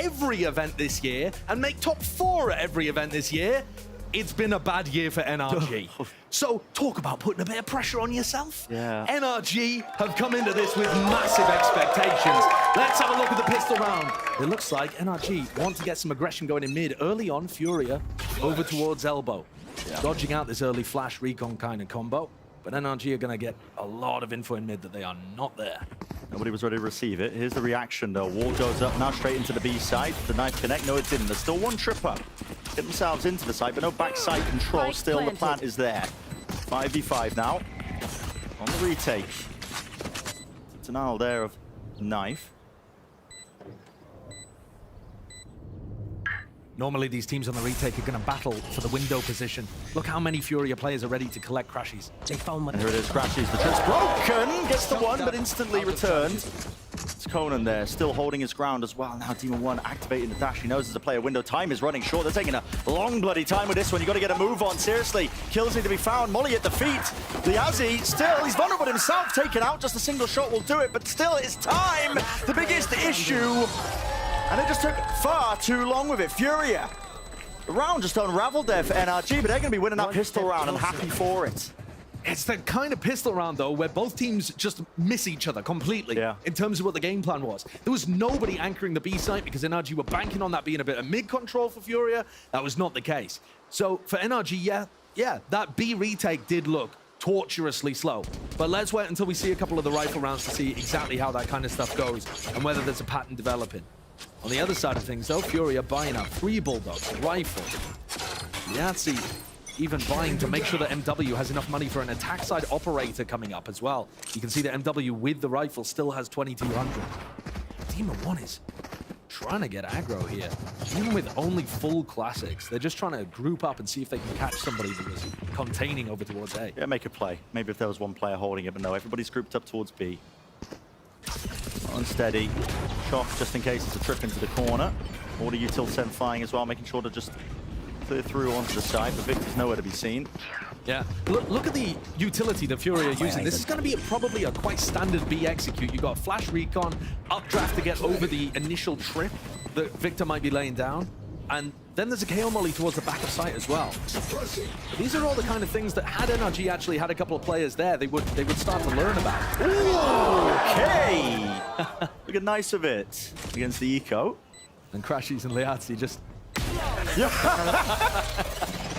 every event this year and make top 4 at every event this year, it's been a bad year for NRG. So talk about putting a bit of pressure on yourself. Yeah. NRG have come into this with massive expectations. Let's have a look at the pistol round. It looks like NRG want to get some aggression going in mid. Early on, FURIA over towards elbow. Yeah. Dodging out this early flash recon kind of combo. But NRG are going to get a lot of info in mid that they are not there. Nobody was ready to receive it. Here's the reaction though. Wall goes up now straight into the B side. The knife connect, no it didn't. There's still one trip up. Get themselves into the site, but no backside control. Still the plant is there. 5v5 now. On the retake. Denial there of knife. Normally these teams on the retake are going to battle for the window position. Look how many FURIA players are ready to collect crashes. And here it is, crashes. The trip's broken. Gets the one, but instantly returned. It's Conan there, still holding his ground as well. Now Demon One activating the dash. He knows there's a player window. Time is running short. They're taking a long bloody time with this one. You got to get a move on, seriously. Kills need to be found. Molly at the feet. Liazzi still, he's vulnerable himself. Taken out, just a single shot will do it, but still it's time. The biggest issue. And it just took far too long with it. FURIA. The round just unraveled there for NRG, but they're going to be winning that pistol round. I'm happy for it. It's the kind of pistol round, though, where both teams just miss each other completely in terms of what the game plan was. There was nobody anchoring the B site because NRG were banking on that being a bit of mid-control for FURIA. That was not the case. So for NRG, yeah, that B retake did look torturously slow. But let's wait until we see a couple of the rifle rounds to see exactly how that kind of stuff goes and whether there's a pattern developing. On the other side of things, though, FURIA buying up 3 bulldogs, rifle, Yahtzee even buying to make sure that MW has enough money for an attack side operator coming up as well. You can see that MW with the rifle still has 2,200. Demon One is trying to get aggro here. Even with only full classics, they're just trying to group up and see if they can catch somebody that was containing over towards A. Yeah, make a play. Maybe if there was one player holding it, but no, everybody's grouped up towards B. Unsteady. Shock just in case it's a trip into the corner. Order util send flying as well, making sure to just clear through onto the side, but Victor's nowhere to be seen. Yeah, look at the utility that FURIA are using. This is going to be probably a quite standard B execute. You've got flash recon, updraft to get over the initial trip that Victor might be laying down, and then there's a KO molly towards the back of site as well. But these are all the kind of things that had NRG actually had a couple of players there, they would start to learn about. Ooh, okay. Look at nice of it against the eco. And Crashies and Liazzi just...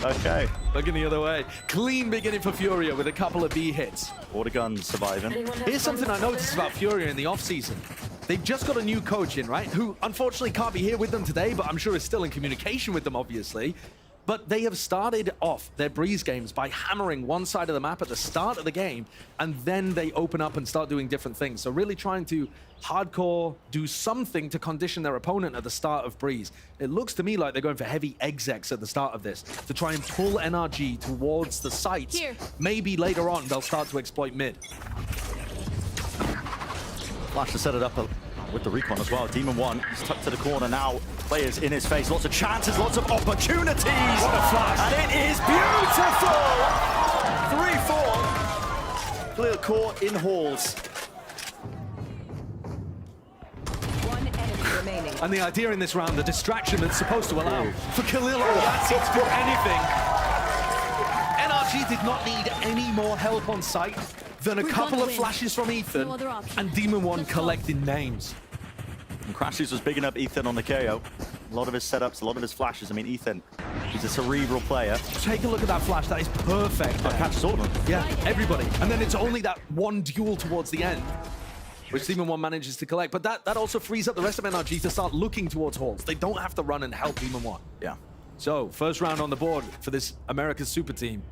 Okay. Looking the other way. Clean beginning for FURIA with a couple of B hits. Order guns surviving. Here's something I noticed about FURIA in the off-season. They've just got a new coach in, right? Who unfortunately can't be here with them today, but I'm sure is still in communication with them, obviously. But they have started off their Breeze games by hammering one side of the map at the start of the game, and then they open up and start doing different things. So really trying to hardcore do something to condition their opponent at the start of Breeze. It looks to me like they're going for heavy execs at the start of this to try and pull NRG towards the sites. Maybe later on they'll start to exploit mid. Flash to set it up with the recon as well. Demon One, he's tucked to the corner now. Players in his face, lots of chances, lots of opportunities. What a flash. And it is beautiful. 3-4. Clear court in halls. One enemy remaining. And the idea in this round, the distraction that's supposed to allow for Khalil or Yahtzee to do anything. NRG did not need any more help on site than a couple of flashes from Ethan and Demon One collecting names. And Crashes was bigging up Ethan on the KO. A lot of his setups, a lot of his flashes. I mean, Ethan, he's a cerebral player. Take a look at that flash. That is perfect. Oh, catches all of them. Yeah, everybody. And then it's only that one duel towards the end, which Demon One manages to collect. But that also frees up the rest of NRG to start looking towards halls. They don't have to run and help Demon One. Yeah. So, first round on the board for this America's Super Team.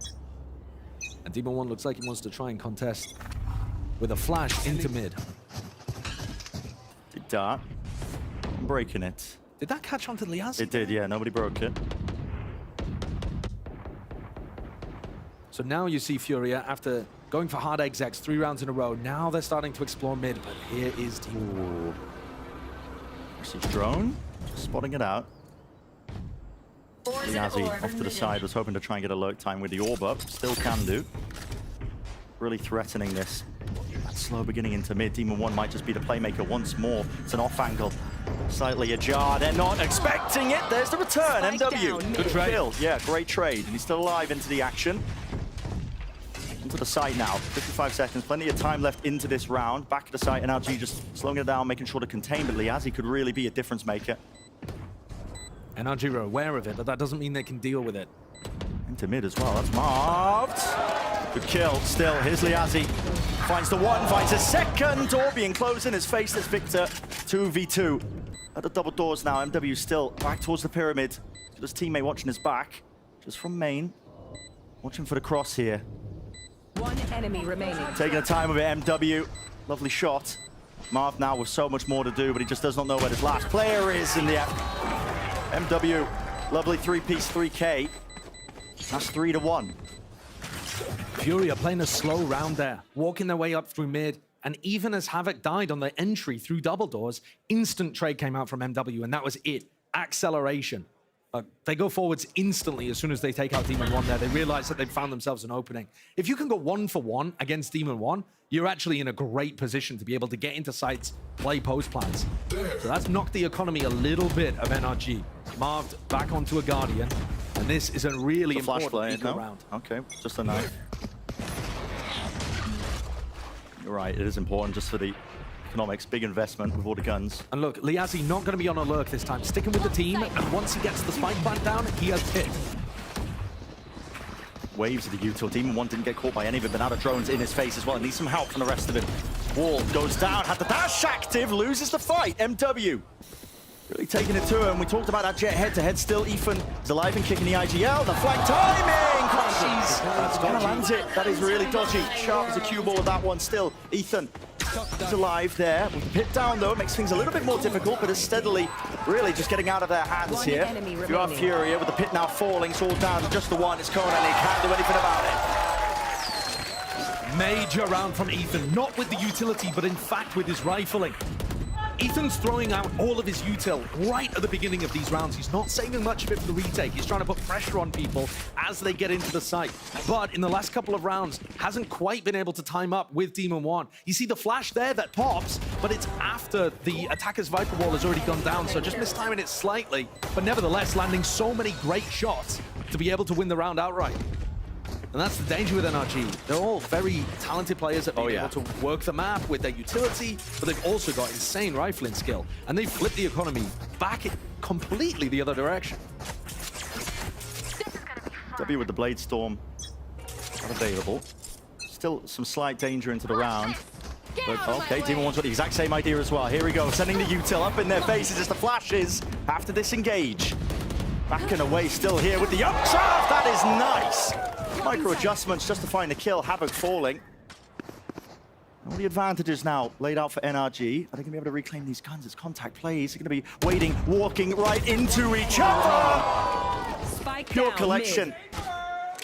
And Demon One looks like he wants to try and contest with a flash into mid. Did dart. Breaking it. Did that catch onto Liazzi? It did, yeah. Nobody broke it. So now you see FURIA, after going for hard execs 3 rounds in a row, now they're starting to explore mid, but here is Demon. This is drone. Just spotting it out. Liazzi off to the side, was hoping to try and get a lurk time with the orb up. Still can do. Really threatening this. That slow beginning into mid. Demon One might just be the playmaker once more. It's an off angle. Slightly ajar. They're not expecting it. There's the return. Spike MW. down. Good trade. Kill. Yeah, great trade. And he's still alive into the action. Into the site now. 55 seconds. Plenty of time left into this round. Back at the site. NRG just slowing it down, making sure to contain. But Liazzi could really be a difference maker. NRG are aware of it, but that doesn't mean they can deal with it. Into mid as well. That's marved. Good kill. Still, here's Liazzi. Finds the one, finds a second. Door being closed in his face. There's Victor. 2v2. At the double doors now. MW still back towards the pyramid. Got his teammate watching his back. Just from main. Watching for the cross here. One enemy remaining. Taking the time with it, MW. Lovely shot. Marv now with so much more to do, but he just does not know where his last player is in the MW. Lovely three-piece 3K. That's 3-1. FURIA playing a slow round there, walking their way up through mid, and even as Havoc died on the entry through double doors, instant trade came out from MW, and that was it. Acceleration. They go forwards instantly as soon as they take out Demon 1 there. They realize that they've found themselves an opening. If you can go 1-for-1 against Demon 1, you're actually in a great position to be able to get into sites, play post plans. So that's knocked the economy a little bit of NRG. Marved back onto a Guardian, and this is a really important eco round. Okay, just a knife. You're right, it is important just for the economics, big investment with all the guns. And look, Liazzi not going to be on a lurk this time, sticking with the team, and once he gets the spike plant down, he has picked. Waves of the util. Demon 1 didn't get caught by any of it, but now the drone's in his face as well. Needs some help from the rest of it. Wall goes down, had the dash active, loses the fight. MW really taking it to him. We talked about that Jet head-to-head. Still, Ethan is alive and kicking the IGL. The flank timing! Crashes! That's gonna land it. That is really dodgy. Sharp as a cue ball with that one. Still, Ethan is alive there. With the pit down, though, makes things a little bit more difficult, but is steadily really just getting out of their hands here. If you have FURIA with the pit now falling, it's all down to just the one. It's Conan, and he can't do anything about it. Major round from Ethan, not with the utility, but in fact with his rifling. Ethan's throwing out all of his util right at the beginning of these rounds. He's not saving much of it for the retake. He's trying to put pressure on people as they get into the site. But in the last couple of rounds, hasn't quite been able to time up with Demon 1. You see the flash there that pops, but it's after the attacker's Viper Wall has already gone down, so just mistiming it slightly. But nevertheless, landing so many great shots to be able to win the round outright. And that's the danger with NRG. They're all very talented players at being able to work the map with their utility, but they've also got insane rifling skill. And they've flipped the economy back completely the other direction. W with the Blade Storm unavailable. Still some slight danger into the round. But okay, Demon 1's got the exact same idea as well. Here we go, sending the util up in their faces as the flashes have to disengage. Back and away, still here with the updraft. That is nice. Micro adjustments just to find the kill. Havoc falling. All the advantages now laid out for NRG. Are they going to be able to reclaim these guns? It's contact plays. They're going to be waiting, walking right into each other. Spike Pure down, collection.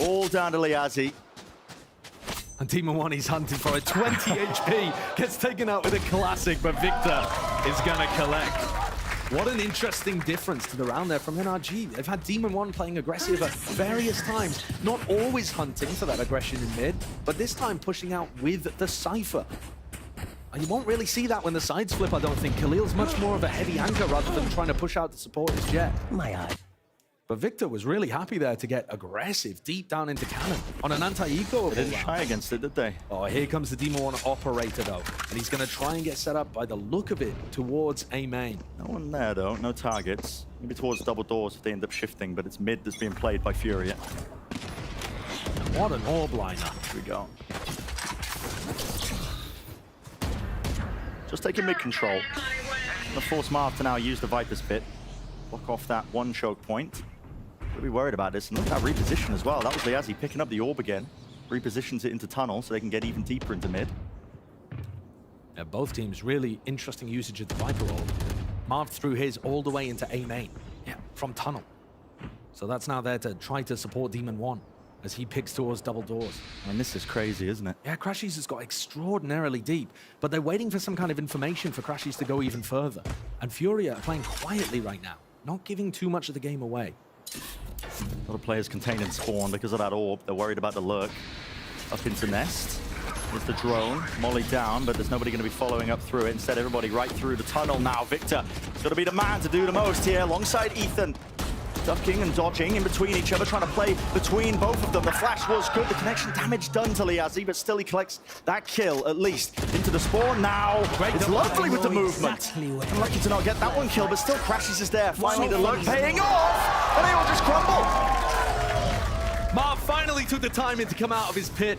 All down to Liazzi. And Demon 1 is hunting for a 20 HP. Gets taken out with a classic, but Victor is going to collect. What an interesting difference to the round there from NRG. They've had Demon 1 playing aggressive at various times, not always hunting for that aggression in mid, but this time pushing out with the Cypher. And you won't really see that when the sides flip, I don't think. Khalil's much more of a heavy anchor rather than trying to push out to support his Jet. My eye. But Victor was really happy there to get aggressive deep down into cannon on an anti-eco. They didn't try against it, did they? Oh, here comes the Demon 1 operator, though. And he's going to try and get set up by the look of it towards A main. No one there, though. No targets. Maybe towards double doors if they end up shifting, but it's mid that's being played by FURIA. What an orb liner. Here we go. Just taking mid control. Gonna force Marv to now use the Viper's Pit. Block off that one choke point. We'll be worried about this. And look at that reposition as well. That was Liazzi picking up the orb again. Repositions it into tunnel so they can get even deeper into mid. Yeah, both teams really interesting usage of the Viper orb. Marv threw his all the way into A main. Yeah, from tunnel. So that's now there to try to support Demon 1 as he picks towards double doors. I mean, this is crazy, isn't it? Yeah, Crashies has got extraordinarily deep, but they're waiting for some kind of information for Crashies to go even further. And FURIA are playing quietly right now, not giving too much of the game away. A lot of players contained in spawn because of that orb. They're worried about the lurk up into nest. There's the drone, Molly down, but there's nobody going to be following up through it. Instead, everybody right through the tunnel now. Victor has got to be the man to do the most here, alongside Ethan. Ducking and dodging in between each other, trying to play between both of them. The flash was good, the connection damage done to Liazi, but still he collects that kill, at least, into the spawn now. It's lovely with the movement. Unlucky to not get that one kill, but still Crashes is there. Finally, the look paying off, and they all just crumble. Marv finally took the time in to come out of his pit.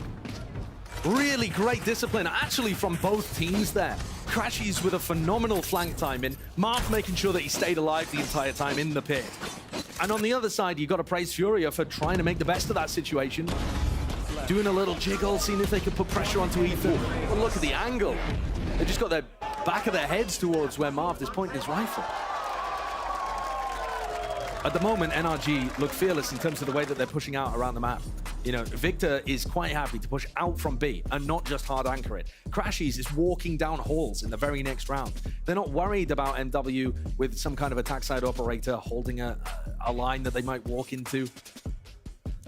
Really great discipline, actually, from both teams there. Crashes with a phenomenal flank timing. Marv making sure that he stayed alive the entire time in the pit. And on the other side, you got to praise FURIA for trying to make the best of that situation. Doing a little jiggle, seeing if they could put pressure onto Ethan. But look at the angle. They just got their back of their heads towards where Marv is pointing his rifle. At the moment, NRG look fearless in terms of the way that they're pushing out around the map. You know, Victor is quite happy to push out from B and not just hard anchor it. Crashes is walking down halls in the very next round. They're not worried about MW with some kind of attack side operator holding a line that they might walk into.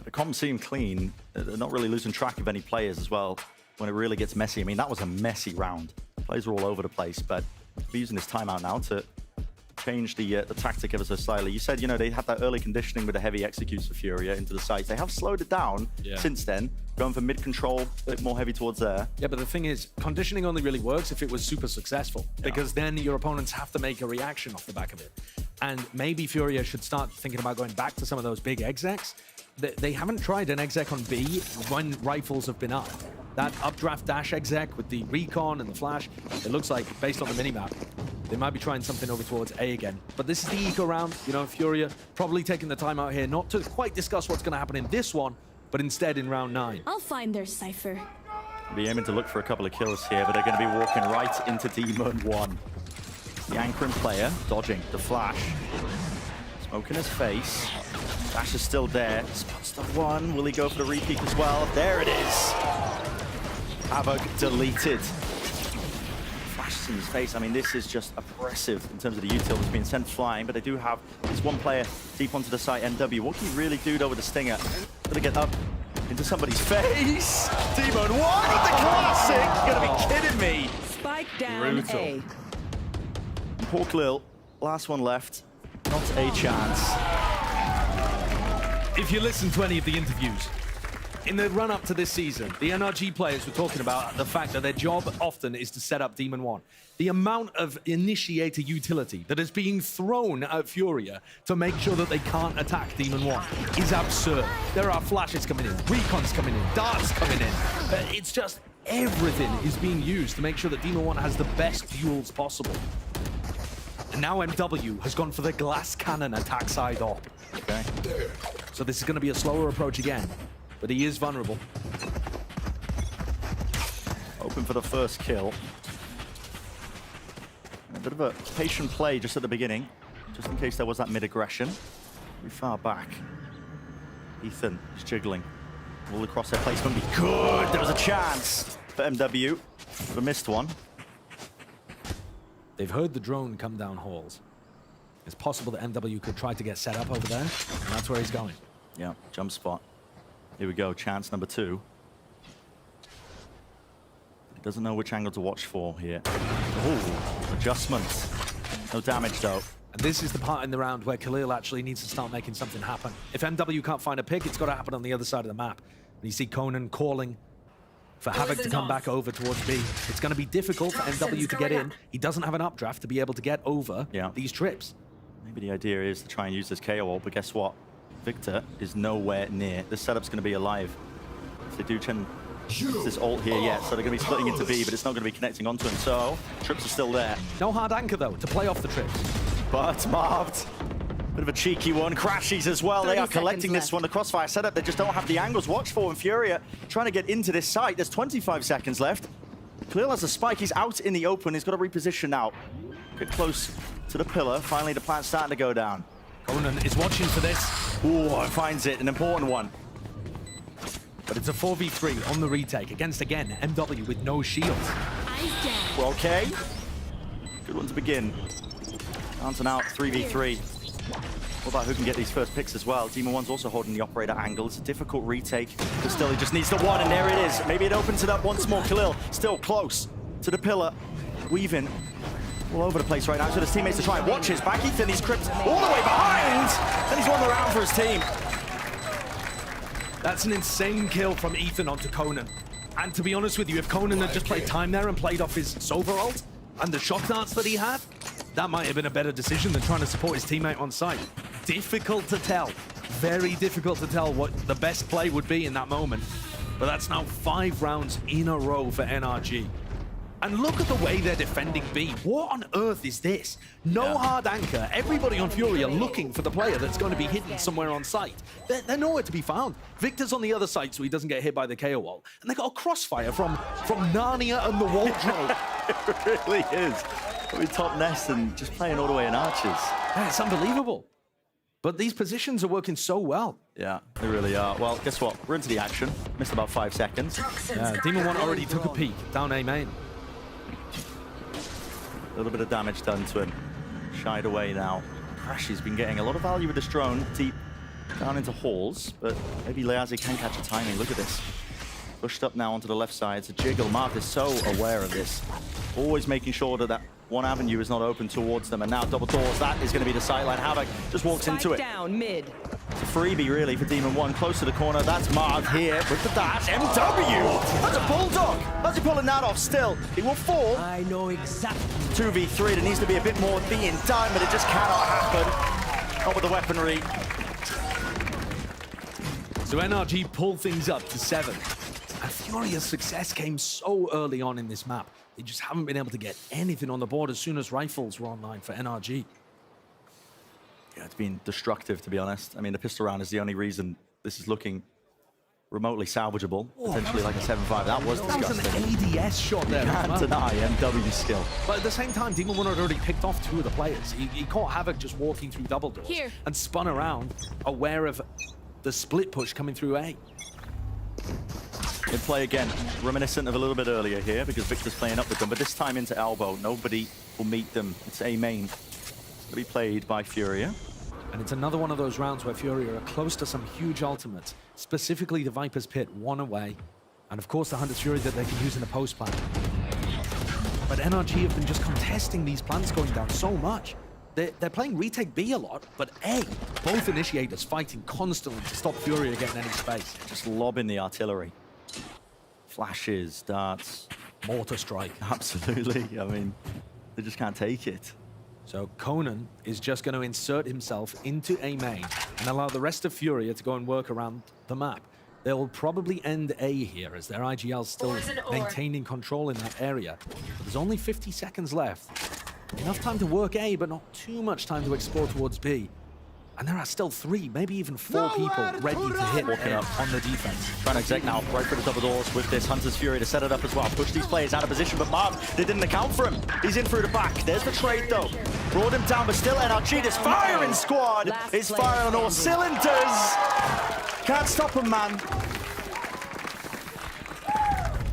The comms seem clean. They're not really losing track of any players as well when it really gets messy. I mean, that was a messy round. Players are all over the place, but we're using this timeout now to change the tactic ever so slightly. You said, you know, they had that early conditioning with the heavy executes for FURIA into the sites. They have slowed it down since then, going for mid-control, a bit more heavy towards there. Yeah, but the thing is, conditioning only really works if it was super successful, because then your opponents have to make a reaction off the back of it. And maybe FURIA should start thinking about going back to some of those big execs. They haven't tried an exec on B when rifles have been up. That updraft dash exec with the recon and the flash, it looks like, based on the minimap, they might be trying something over towards A again. But this is the eco round, you know, FURIA probably taking the time out here not to quite discuss what's going to happen in this one, but instead in round 9. I'll find their cipher. Be aiming to look for a couple of kills here, but they're going to be walking right into Demon 1. The anchoring player dodging the flash. Smoke in his face. Dash is still there. Spots the one. Will he go for the repeat as well? There it is. Havoc deleted. Flashes in his face. I mean, this is just oppressive in terms of the util that's being sent flying, but they do have this one player deep onto the site, NW. What can he really do though with the stinger? Gonna get up into somebody's face. Demon 1 with the classic. You're gonna be kidding me. Spike down A. Poor Khalil, last one left. Not a chance. If you listen to any of the interviews, in the run-up to this season, the NRG players were talking about the fact that their job often is to set up Demon 1. The amount of initiator utility that is being thrown at FURIA to make sure that they can't attack Demon 1 is absurd. There are flashes coming in, recons coming in, darts coming in. It's just everything is being used to make sure that Demon 1 has the best duels possible. And now MW has gone for the glass cannon attack side op. Okay. So this is going to be a slower approach again, but he is vulnerable. Open for the first kill. A bit of a patient play just at the beginning, just in case there was that mid-aggression. Very far back. Ethan is jiggling. All across their placement be good. There was a chance for MW, but missed one. They've heard the drone come down halls. It's possible that MW could try to get set up over there, and that's where he's going. Yeah, jump spot. Here we go, chance number 2. He doesn't know which angle to watch for here. Oh, adjustment. No damage though. And this is the part in the round where Khalil actually needs to start making something happen. If MW can't find a pick, it's got to happen on the other side of the map. And you see Conan calling for Havoc to come back over towards B. It's going to be difficult for MW to get in. He doesn't have an updraft to be able to get over these trips. Maybe the idea is to try and use this KO ult, but guess what? Victor is nowhere near. This setup's going to be alive. If they do use this ult here yet, so they're going to be splitting into B, but it's not going to be connecting onto him, so trips are still there. No hard anchor, though, to play off the trips. But Marved, bit of a cheeky one. Crashes as well. They are collecting this one. The crossfire setup, they just don't have the angles watched for. And FURIA trying to get into this site. There's 25 seconds left. Khalil has a spike. He's out in the open. He's got to reposition now. Get close to the pillar. Finally, the plant's starting to go down. Conan is watching for this. Ooh, finds it. An important one. But it's a 4v3 on the retake against, again, MW with no shields. Well, okay. Good one to begin. Bouncing out, 3v3. What about who can get these first picks as well? Demon One's also holding the operator angle. It's a difficult retake, but still he just needs the one, and there it is. Maybe it opens it up once more. Khalil still close to the pillar. Weaving all over the place right now. So his teammates to try and watch his back. Ethan, he's cripped all the way behind, and he's won the round for his team. That's an insane kill from Ethan onto Conan. And to be honest with you, if Conan had just played time there and played off his Sova ult and the shock darts that he had, that might have been a better decision than trying to support his teammate on site. Difficult to tell. Very difficult to tell what the best play would be in that moment. But that's now 5 rounds in a row for NRG. And look at the way they're defending B. What on earth is this? No hard anchor. Everybody on FURIA looking for the player that's going to be hidden somewhere on site. They're nowhere to be found. Victor's on the other side so he doesn't get hit by the KO wall. And they got a crossfire from Narnia and the wardrobe. It really is. I mean, top nest and just playing all the way in arches. Yeah, it's unbelievable. But these positions are working so well. Yeah, they really are. Well, guess what? We're into the action. Missed about 5 seconds. Demon One already took a peek down A main. A little bit of damage done to him. Shied away now. Crashy's been getting a lot of value with this drone deep down into halls, but maybe Leazi can catch a timing. Look at this. Pushed up now onto the left side. It's a jiggle. Marth is so aware of this. Always making sure that that one avenue is not open towards them. And now double doors. That is going to be the sideline. Havoc just walks into it. Down mid. It's a freebie, really, for Demon One. Close to the corner. That's Marth here with the dash. MW! That's a bulldog! How's he pulling that off still? He will fall. I know exactly. 2v3. There needs to be a bit more being done, but it just cannot happen. Not with the weaponry. So NRG pull things up to 7. And Furia's success came so early on in this map. They just haven't been able to get anything on the board as soon as rifles were online for NRG. Yeah, it's been destructive, to be honest. I mean, the pistol round is the only reason this is looking remotely salvageable. Potentially like a 7-5. That was disgusting. That was an ADS shot there. Can't deny MW's skill. But at the same time, Demon One had already picked off 2 of the players. He caught Havoc just walking through double doors and spun around, aware of the split push coming through A. In play again, reminiscent of a little bit earlier here because Victor's playing up with them, but this time into elbow. Nobody will meet them. It's A main. To be played by Furia. And it's another one of those rounds where Furia are close to some huge ultimates, specifically the Viper's Pit, 1 away, and of course the Hunter's Fury that they can use in the post plan. But NRG have been just contesting these plants going down so much. They're playing retake B a lot, but A, both initiators fighting constantly to stop Furia getting any space. Just lobbing the artillery. Flashes, darts. Mortar strike. Absolutely. I mean, they just can't take it. So Conan is just going to insert himself into A main and allow the rest of Furia to go and work around the map. They'll probably end A here as their IGL's still maintaining control in that area. But there's only 50 seconds left. Enough time to work A, but not too much time to explore towards B. And there are still 3, maybe even 4 people ready to hit walking up on the defense. Trying to exec now, right for the double doors with this Hunter's Fury to set it up as well. Push these players out of position, but Marv, they didn't account for him. He's in through the back. There's the trade, though. Brought him down, but still NRG, this firing squad is firing on all cylinders. Can't stop him, man.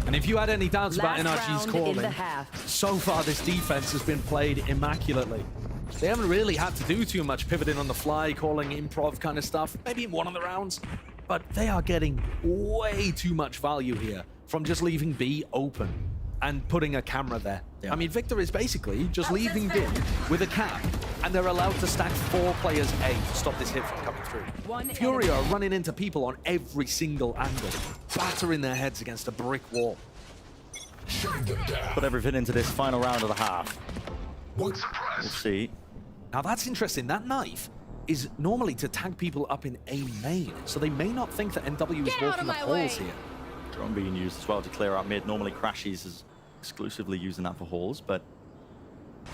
And if you had any doubts about NRG's calling, so far this defense has been played immaculately. They haven't really had to do too much pivoting on the fly, calling improv kind of stuff, maybe in one of the rounds. But they are getting way too much value here from just leaving B open and putting a camera there. Yeah. I mean, Victor is basically just leaving B with a cap, and they're allowed to stack 4 players A to stop this hit from coming through. Furia are running into people on every single angle, battering their heads against a brick wall. Put everything into this final round of the half. We'll see. Now that's interesting. That knife is normally to tag people up in A main, so they may not think that MW is walking the halls here. Drone being used as well to clear out mid. Normally Crashies is exclusively using that for halls, but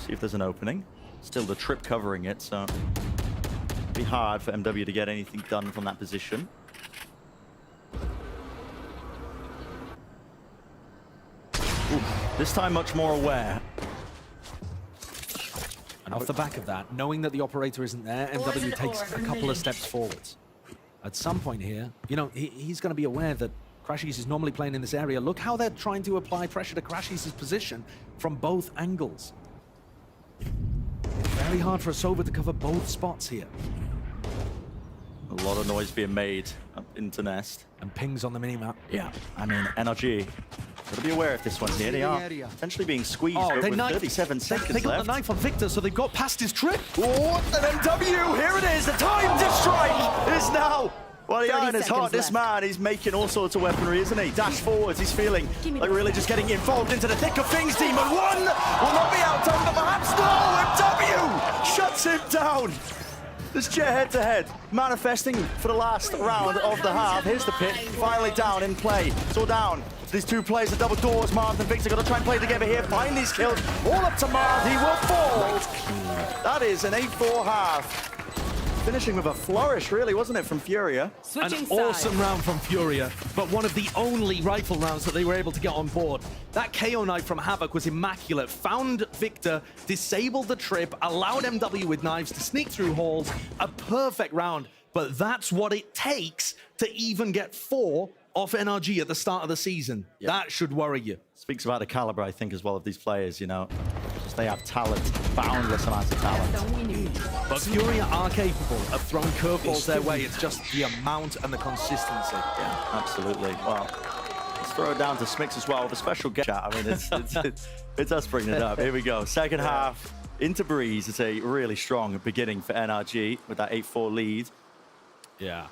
see if there's an opening. Still the trip covering it, so it'd be hard for MW to get anything done from that position. Ooh, this time much more aware. And off the back of that, knowing that the operator isn't there, MW takes a couple of steps forwards. At some point here, you know, he's going to be aware that Crashies is normally playing in this area. Look how they're trying to apply pressure to Crashies' position from both angles. Very hard for a Sova to cover both spots here. A lot of noise being made up into Nest. And pings on the minimap. Yeah, I mean, NRG, got to be aware of this one here. They are potentially being squeezed, but with 37 seconds they got left. the knife on Victor, so they've got past his trip. Oh, an MW, here it is. The time to strike is now. Well, the iron is hot. This man, he's making all sorts of weaponry, isn't he? Dash forwards, he's feeling like really just getting involved into the thick of things. Demon 1 will not be outdone, but perhaps no. MW shuts him down. This Jet head-to-head, manifesting for the last round of the half. Here's the pit, finally down in play. It's all down. These two players are double doors. Marth and Victor got to try and play together here. Find these kills. All up to Marth. He will fall. That is an 8-4 half. Finishing with a flourish, really, wasn't it, from FURIA? An awesome round from FURIA, but one of the only rifle rounds that they were able to get on board. That KO knife from Havoc was immaculate. Found Victor, disabled the trip, allowed MW with knives to sneak through halls. A perfect round, but that's what it takes to even get 4 off NRG at the start of the season. Yeah. That should worry you. Speaks about the caliber, I think, as well, of these players, you know. Just they have talent, boundless amounts of talent. But FURIA are capable of throwing curveballs their way. It's just the amount and the consistency. Yeah, absolutely. Well, let's throw it down to Smix as well with a special guest chat. I mean, it's us bringing it up. Here we go. Second half into Breeze. It's a really strong beginning for NRG with that 8-4 lead. Yeah.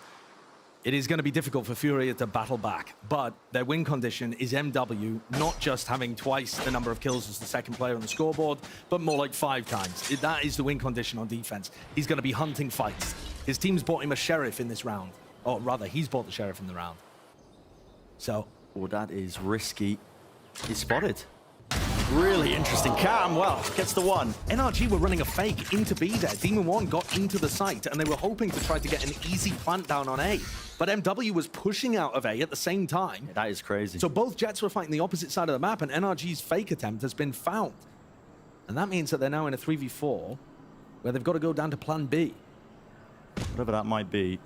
It is going to be difficult for FURIA to battle back, but their win condition is MW not just having twice the number of kills as the second player on the scoreboard, but more like 5 times. That is the win condition on defense. He's going to be hunting fights. His team's bought him a sheriff in this round. Or rather, he's bought the sheriff in the round. So... Oh, that is risky. He's spotted. Really interesting. Cam, well, gets the one. NRG were running a fake into B there. Demon 1 got into the site, and they were hoping to try to get an easy plant down on A. But MW was pushing out of A at the same time. Yeah, that is crazy. So both Jets were fighting the opposite side of the map, and NRG's fake attempt has been found. And that means that they're now in a 3v4, where they've got to go down to plan B. Whatever that might be.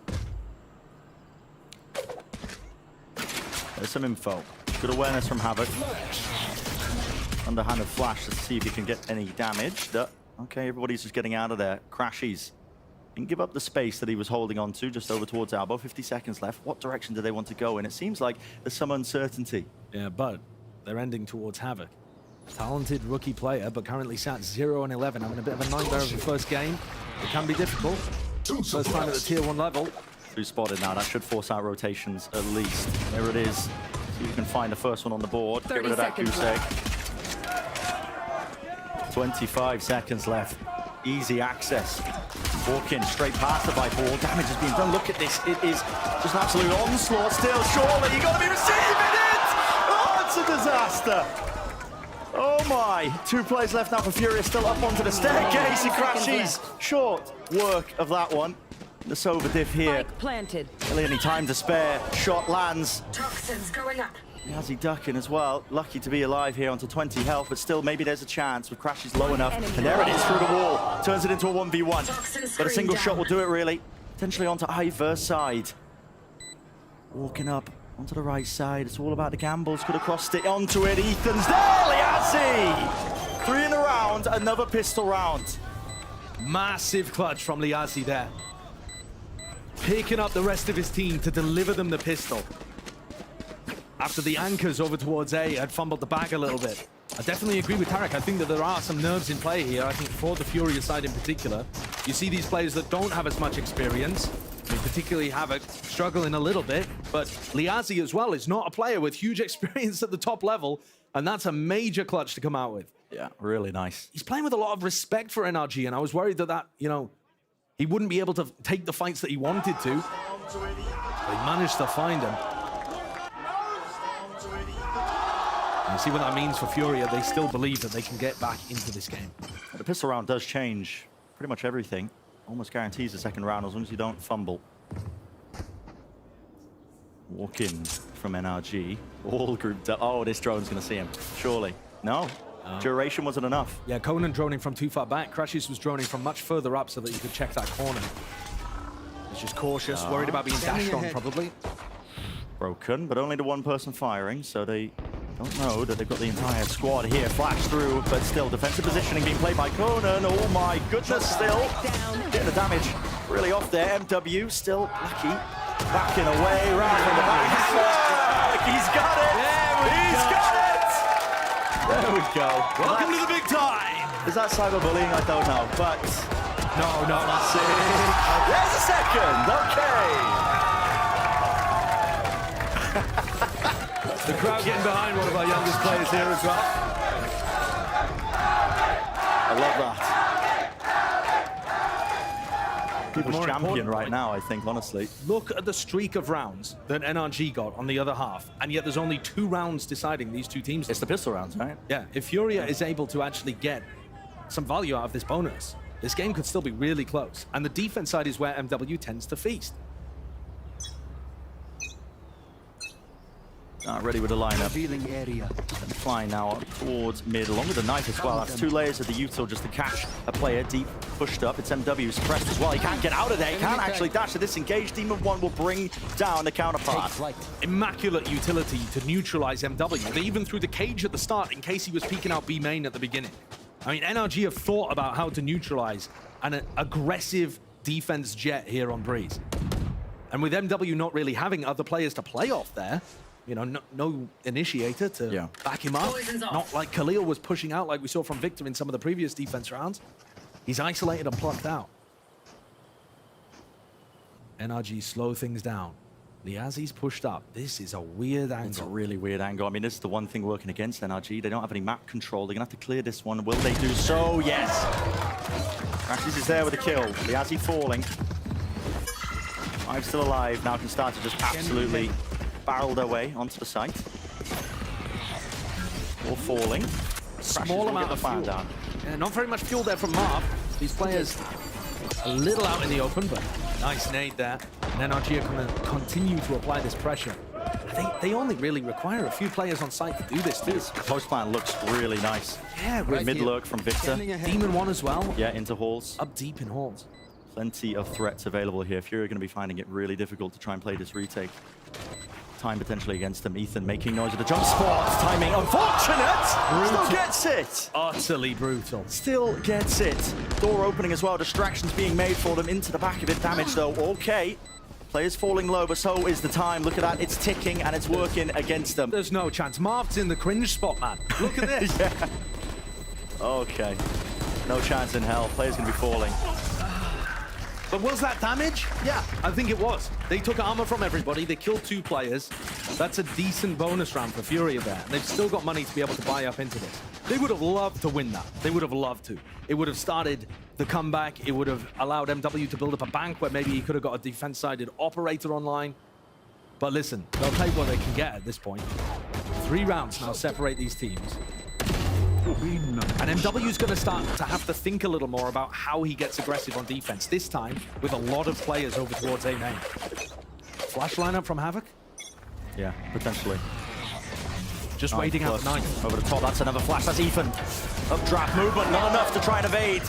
There's some info. Good awareness from Havoc. Underhanded flash to see if he can get any damage. Okay, everybody's just getting out of there. Crashies. And give up the space that he was holding on to just over towards Albo. 50 seconds left. What direction do they want to go in? It seems like there's some uncertainty. Yeah, but they're ending towards Havoc. Talented rookie player, but currently sat 0-11. Having a bit of a nightmare of the first game. It can be difficult. First time at the tier 1 level. 2 spotted now. That should force out rotations at least. There it is. See if you can find the first one on the board. Get rid of that goose egg. 25 seconds left. Easy access. Walking straight past the Viper. All damage is being done. Look at this. It is just an absolute onslaught still. Surely you got to be receiving it. Oh, it's a disaster. Oh my. 2 players left now for FURIA. Still up onto the staircase. He crashes. Short work of that one. The Sova diff here. Planted. Really any time to spare. Shot lands. Toxins going up. Yazzie ducking as well. Lucky to be alive here onto 20 health, but still maybe there's a chance with Crashes low enough. And there it is through the wall. Turns it into a 1v1. But a single shot will do it really. Potentially onto Iver's side. Walking up onto the right side. It's all about the gambles. Could have crossed it onto it. Ethan's there. Liazzi! 3 in a round. Another pistol round. Massive clutch from Liazzi there. Picking up the rest of his team to deliver them the pistol. After the anchors over towards A had fumbled the bag a little bit. I definitely agree with Tarek. I think that there are some nerves in play here. I think for the FURIA side in particular. You see these players that don't have as much experience, I mean, particularly Havoc, struggling a little bit. But Liazzi as well is not a player with huge experience at the top level. And that's a major clutch to come out with. Yeah, really nice. He's playing with a lot of respect for NRG. And I was worried that, you know, he wouldn't be able to take the fights that he wanted to. But he managed to find him. And you see what that means for FURIA. They still believe that they can get back into this game. The pistol round does change pretty much everything. Almost guarantees the second round as long as you don't fumble. Walk in from NRG. All grouped up. Oh, this drone's going to see him. Surely. No. Duration wasn't enough. Yeah, Conan droning from too far back. Crashes was droning from much further up so that you could check that corner. He's just cautious, worried about being dashed on probably. Broken, but only the one person firing, so they Don't know that they've got the entire squad here. Flash through, but still defensive positioning being played by Conan. Oh my goodness, still getting the damage really off there. MW still lucky. Backing away, round from the back. He's got it! He's got it! There we go. Welcome to the big time! Is that cyberbullying? I don't know, but... No, that's it. There's a second, okay. The crowd getting behind one of our youngest players here as well. I love that. People's champion right now, I think, honestly. Look at the streak of rounds that NRG got on the other half, and yet there's only 2 rounds deciding these two teams. It's the pistol rounds, right? Yeah, if FURIA is able to actually get some value out of this bonus, this game could still be really close. And the defense side is where MW tends to feast. Ready with the lineup. And flying now towards mid, along with the knife as well. That's 2 layers of the util just to catch a player deep, pushed up. It's MW suppressed as well. He can't get out of there. He can't actually dash to disengage. Demon 1 will bring down the counterpart. Immaculate utility to neutralize MW. They even threw the cage at the start in case he was peeking out B main at the beginning. I mean, NRG have thought about how to neutralize an aggressive defense jet here on Breeze. And with MW not really having other players to play off there, you know, no initiator to back him up. Not like Khalil was pushing out like we saw from Victor in some of the previous defense rounds. He's isolated and plucked out. NRG slow things down. Liazzi's pushed up. This is a weird angle. It's a really weird angle. I mean, this is the one thing working against NRG. They don't have any map control. They're going to have to clear this one. Will they do so? Yes. Rashes is there with a kill. Liazzi falling. 5 still alive. Now can start to just absolutely barrel their way onto the site. All falling. Small amount of fuel. Down. Yeah, not very much fuel there from Marv. These players a little out in the open, but nice nade there. And NRG are going to continue to apply this pressure. They only really require a few players on site to do this too. The post plan looks really nice. Yeah, with mid lurk from Victor. Demon 1 as well. Yeah, into halls. Up deep in halls. Plenty of threats available here. FURIA are going to be finding it really difficult to try and play this retake. Time potentially against them. Ethan making noise with the jump spot. Timing unfortunate. Still gets it. Utterly brutal. Still gets it. Door opening as well. Distractions being made for them into the back of it. Damage though. Okay. Players falling low, but so is the time. Look at that. It's ticking and it's working against them. There's no chance. Marv's in the cringe spot, man. Look at this. Yeah. Okay. No chance in hell. Players going to be falling. But was that damage? Yeah, I think it was. They took armor from everybody. They killed 2 players. That's a decent bonus round for FURIA there. They've still got money to be able to buy up into this. They would have loved to win that. They would have loved to. It would have started the comeback. It would have allowed MW to build up a bank where maybe he could have got a defense-sided operator online. But listen, they'll take what they can get at this point. 3 rounds now separate these teams. And MW's going to start to have to think a little more about how he gets aggressive on defense, this time with a lot of players over towards A main. Flash lineup from Havoc? Yeah, potentially. Just waiting out the knife. Over the top, that's another flash. That's Ethan. Updraft movement, not enough to try and evade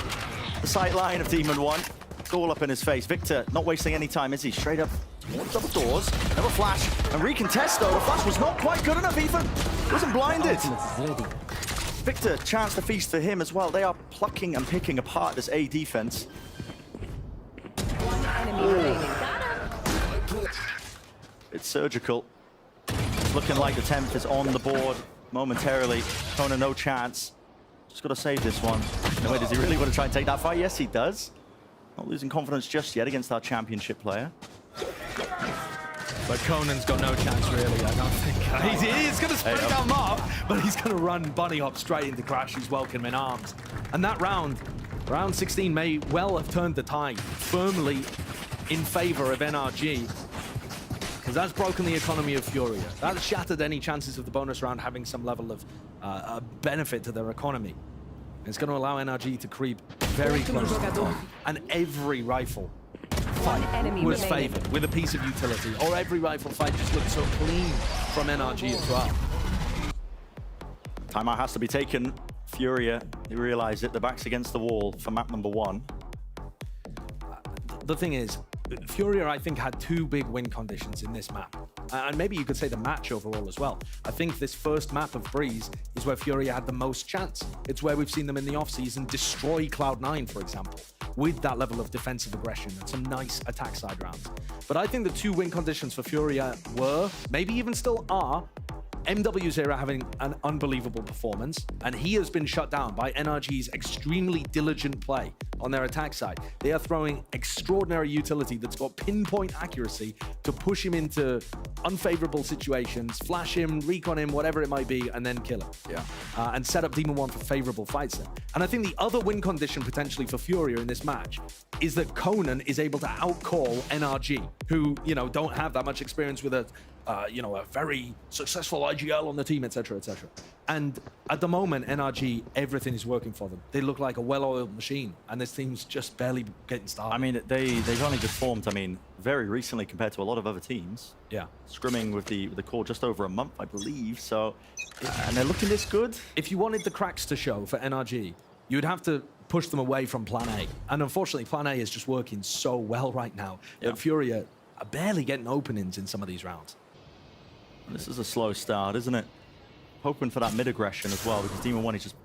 the sight line of Demon 1. It's all up in his face. Victor not wasting any time, is he? Straight up towards the doors. Another flash. And recontest though. The flash was not quite good enough, Ethan. Wasn't blinded. Victor, chance to feast for him as well. They are plucking and picking apart this A defense. It's surgical. It's looking like the 10th is on the board momentarily. Kona, no chance. Just got to save this one. No way, does he really want to try and take that fight? Yes, he does. Not losing confidence just yet against our championship player. But Conan's got no chance, really, I don't think. He's going to sprint down Marv, but he's going to run bunny hop straight into Crash, who's welcome in arms. And that round 16, may well have turned the tide firmly in favor of NRG, because that's broken the economy of FURIA. That's shattered any chances of the bonus round having some level of benefit to their economy. It's going to allow NRG to creep very close to the top. And every rifle fight was favored with a piece of utility, or every rifle fight just looked so clean from NRG as well. Timeout has to be taken. FURIA, they realize it. The back's against the wall for map number 1. The thing is, FURIA, I think, had 2 big win conditions in this map. and maybe you could say the match overall as well. I think this first map of Breeze is where FURIA had the most chance. It's where we've seen them in the offseason destroy Cloud9, for example, with that level of defensive aggression and some nice attack side rounds. But I think the two win conditions for FURIA were, maybe even still are, MW's here having an unbelievable performance, and he has been shut down by NRG's extremely diligent play on their attack side. They are throwing extraordinary utility that's got pinpoint accuracy to push him into unfavorable situations, flash him, recon him, whatever it might be, and then kill him. Yeah. And set up Demon 1 for favorable fights there. And I think the other win condition potentially for FURIA in this match is that Conan is able to outcall NRG, who, you know, don't have that much experience with a very successful IGL on the team, etc., etc. And at the moment, NRG, everything is working for them. They look like a well-oiled machine, and this team's just barely getting started. I mean, they've only just formed, very recently compared to a lot of other teams. Yeah. Scrimming with the core just over a month, I believe. So, and they're looking this good. If you wanted the cracks to show for NRG, you'd have to push them away from Plan A. And unfortunately, Plan A is just working so well right now that FURIA are barely getting openings in some of these rounds. This is a slow start, isn't it? Hoping for that mid-aggression as well, because Demon 1 is just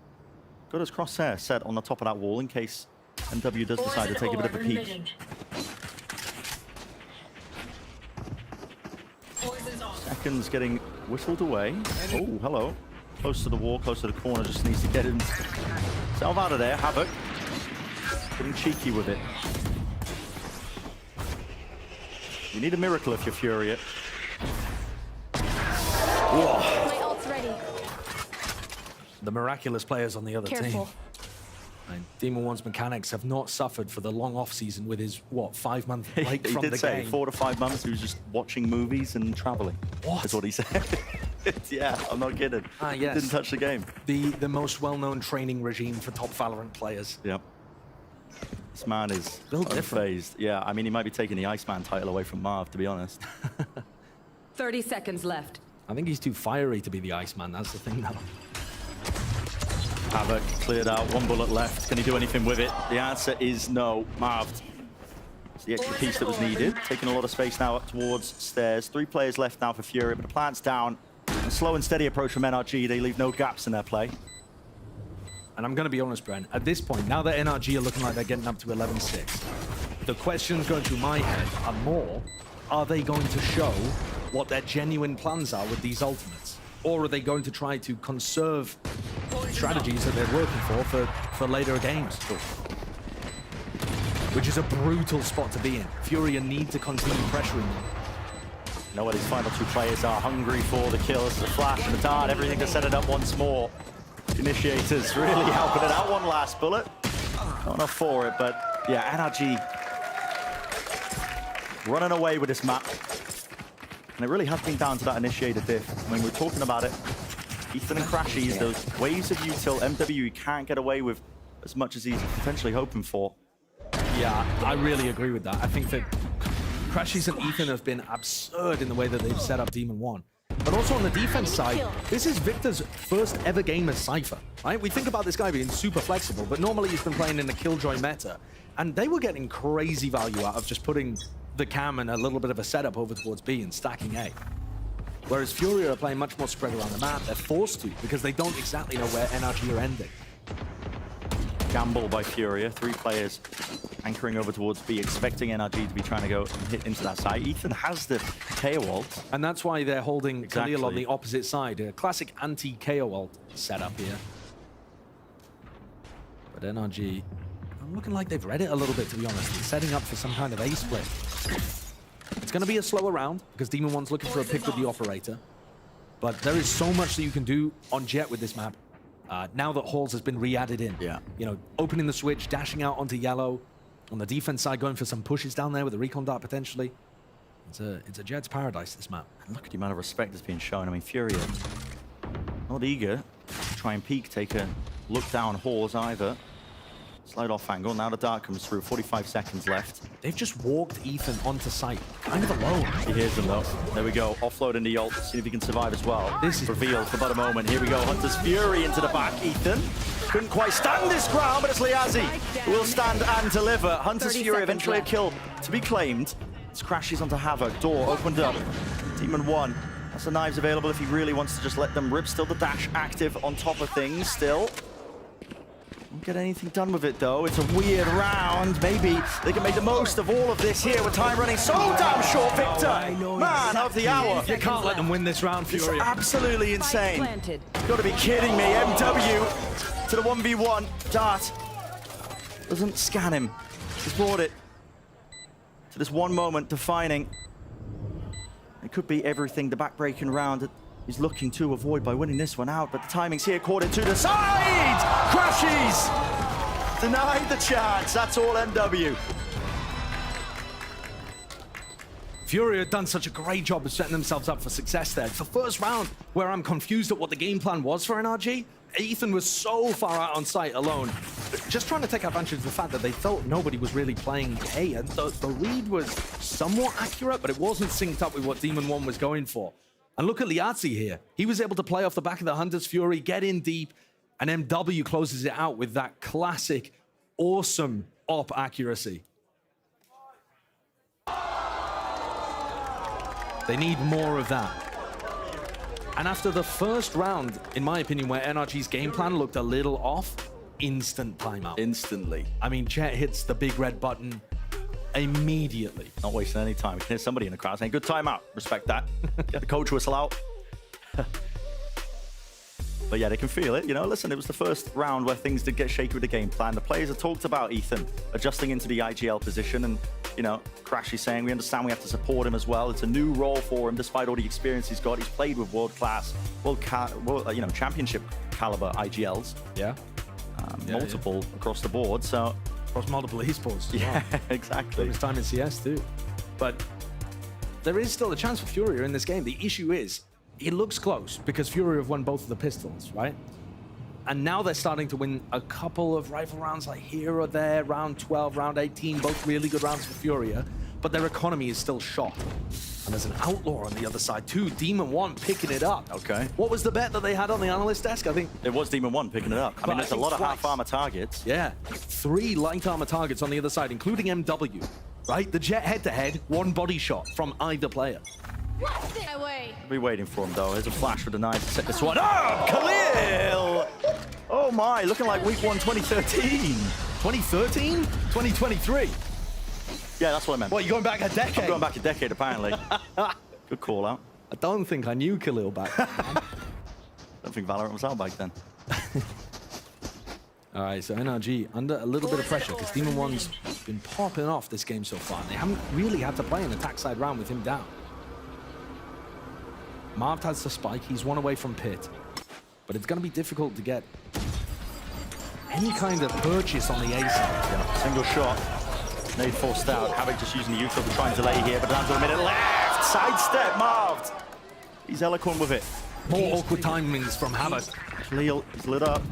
got his crosshair set on the top of that wall in case MW does decide to take a bit of a peek. Seconds getting whistled away. Oh, hello. Close to the wall, close to the corner, just needs to get himself out of there. Havoc getting cheeky with it. You need a miracle if you're FURIA. Whoa. My ult's ready. The miraculous players on the other team. And Demon 1's mechanics have not suffered for the long off-season with his, 5-month break from the game. He did say 4 to 5 months he was just watching movies and traveling. What? That's what he said. Yeah, I'm not kidding. Yes. Didn't touch the game. The most well-known training regime for top Valorant players. Yep. This man is Built different. unfazed. Yeah, I mean, he might be taking the Iceman title away from Marv, to be honest. 30 seconds left. I think he's too fiery to be the Iceman. That's the thing now. Havoc cleared out, 1 bullet left. Can he do anything with it? The answer is no. Marv. It's the extra piece that was needed. Taking a lot of space now up towards stairs. 3 players left now for FURIA, but the plant's down. A slow and steady approach from NRG. They leave no gaps in their play. And I'm going to be honest, Brent. At this point, now that NRG are looking like they're getting up to 11-6, the questions going through my head are more, are they going to show what their genuine plans are with these ultimates? Or are they going to try to conserve strategies that they're working for later games? Which is a brutal spot to be in. FURIA need to continue pressuring them. You know what, these final 2 players are hungry for the kills, the flash and the dart, everything to set it up once more. Initiators really helping it out. 1 last bullet. Not enough for it, but yeah, NRG running away with this map. And it really has been down to that initiator diff. I mean, we're talking about it. Ethan and Crashies, those waves of util MW can't get away with as much as he's potentially hoping for. Yeah, I really agree with that. I think that Crashies and Ethan have been absurd in the way that they've set up Demon 1. But also on the defense side, this is Victor's first ever game as Cypher, right? We think about this guy being super flexible, but normally he's been playing in the Killjoy meta. And they were getting crazy value out of just putting the cam and a little bit of a setup over towards B and stacking A. Whereas FURIA are playing much more spread around the map. They're forced to because they don't exactly know where NRG are ending. Gamble by FURIA, 3 players anchoring over towards B, expecting NRG to be trying to go and hit into that side. Ethan has the KO ult. And that's why they're holding Exactly. Khalil on the opposite side. A classic anti-KO ult setup here. But NRG, I'm looking like they've read it a little bit, to be honest. They're setting up for some kind of A split. It's going to be a slower round because Demon 1's looking for a pick with the operator. But there is so much that you can do on Jet with this map. Now that Halls has been re-added in. Yeah. You know, opening the switch, dashing out onto yellow. On the defense side, going for some pushes down there with a recon dart potentially. It's a Jet's paradise, this map. And look at the amount of respect that's being shown. I mean, FURIA not eager to try and peek, take a look down Halls either. Slide off angle. Now the dart comes through. 45 seconds left. They've just walked Ethan onto site, kind of alone. He hears them though. There we go. Offloading the ult. See if he can survive as well. This is revealed for about a moment. Here we go. Hunter's Fury into the back. Ethan couldn't quite stand this ground, but it's Liazzi who will stand and deliver. Hunter's Fury eventually a kill to be claimed. It's crashes onto Havoc. Door opened up. Demon 1 has the knives available if he really wants to just let them rip. Still the dash active on top of things still. Won't get anything done with it though. It's a weird round. Maybe they can make the most of all of this here with time running so damn short. Victor, man of the hour. You can't let them win this round, It's Furia. absolutely insane. Planted. You've got to be kidding me. MW to the 1v1. Dart doesn't scan him. He's brought it to this one moment defining. It could be everything the back-breaking round that he's looking to avoid by winning this one out, but the timing's here, caught it to the side! Crashes! Denied the chance, that's all MW. Furia had done such a great job of setting themselves up for success there. It's the first round where I'm confused at what the game plan was for NRG. Ethan was so far out on site alone, just trying to take advantage of the fact that they felt nobody was really playing A, and the read was somewhat accurate, but it wasn't synced up with what Demon 1 was going for. And look at Liazzi here. He was able to play off the back of the Hunter's Fury, get in deep, and MW closes it out with that classic, awesome op accuracy. They need more of that. And after the first round, in my opinion, where NRG's game plan looked a little off, instant timeout. Instantly. I mean, Jet hits the big red button immediately. Not wasting any time. We can hear somebody in the crowd saying, good timeout. Respect that. Get the coach whistle out. But yeah, they can feel it. You know, listen, it was the first round where things did get shaky with the game plan. The players have talked about Ethan adjusting into the IGL position, and, you know, Crash is saying we understand we have to support him as well. It's a new role for him, despite all the experience he's got. He's played with world-class, you know, championship caliber IGLs. Yeah. Multiple across the board, so... Across multiple esports. Yeah, exactly. His time in CS too. But there is still a chance for Furia in this game. The issue is, it looks close because Furia have won both of the pistols, right? And now they're starting to win a couple of rifle rounds like here or there, round 12, round 18, both really good rounds for Furia, but their economy is still shot. And there's an Outlaw on the other side too, Demon 1 picking it up. Okay. What was the bet that they had on the analyst desk? I think it was Demon 1 picking it up. I mean, there's a lot of half armor targets. Yeah, 3 light armor targets on the other side, including MW, right? The Jet head-to-head, 1 body shot from either player. I'll be waiting for him, though. Here's a flash with a knife to set this one up. Khalil! Oh, my. Looking like week 1, 2013. 2013? 2023? Yeah, that's what I meant. What, you going back a decade? I'm going back a decade, apparently. Good call out. I don't think I knew Khalil back then. I don't think Valorant was out back then. All right, so NRG under a little bit of pressure because Demon 1's been popping off this game so far. They haven't really had to play an attack side round with him down. Marv has the spike. He's 1 away from Pit. But it's going to be difficult to get any kind of purchase on the A side. Yeah, single shot. Nade forced out. Havoc just using the neutral to try and delay here, but down to a minute left. Sidestep, Marv. He's eloquent with it. More awkward timings from Havoc. Khalil is lit up.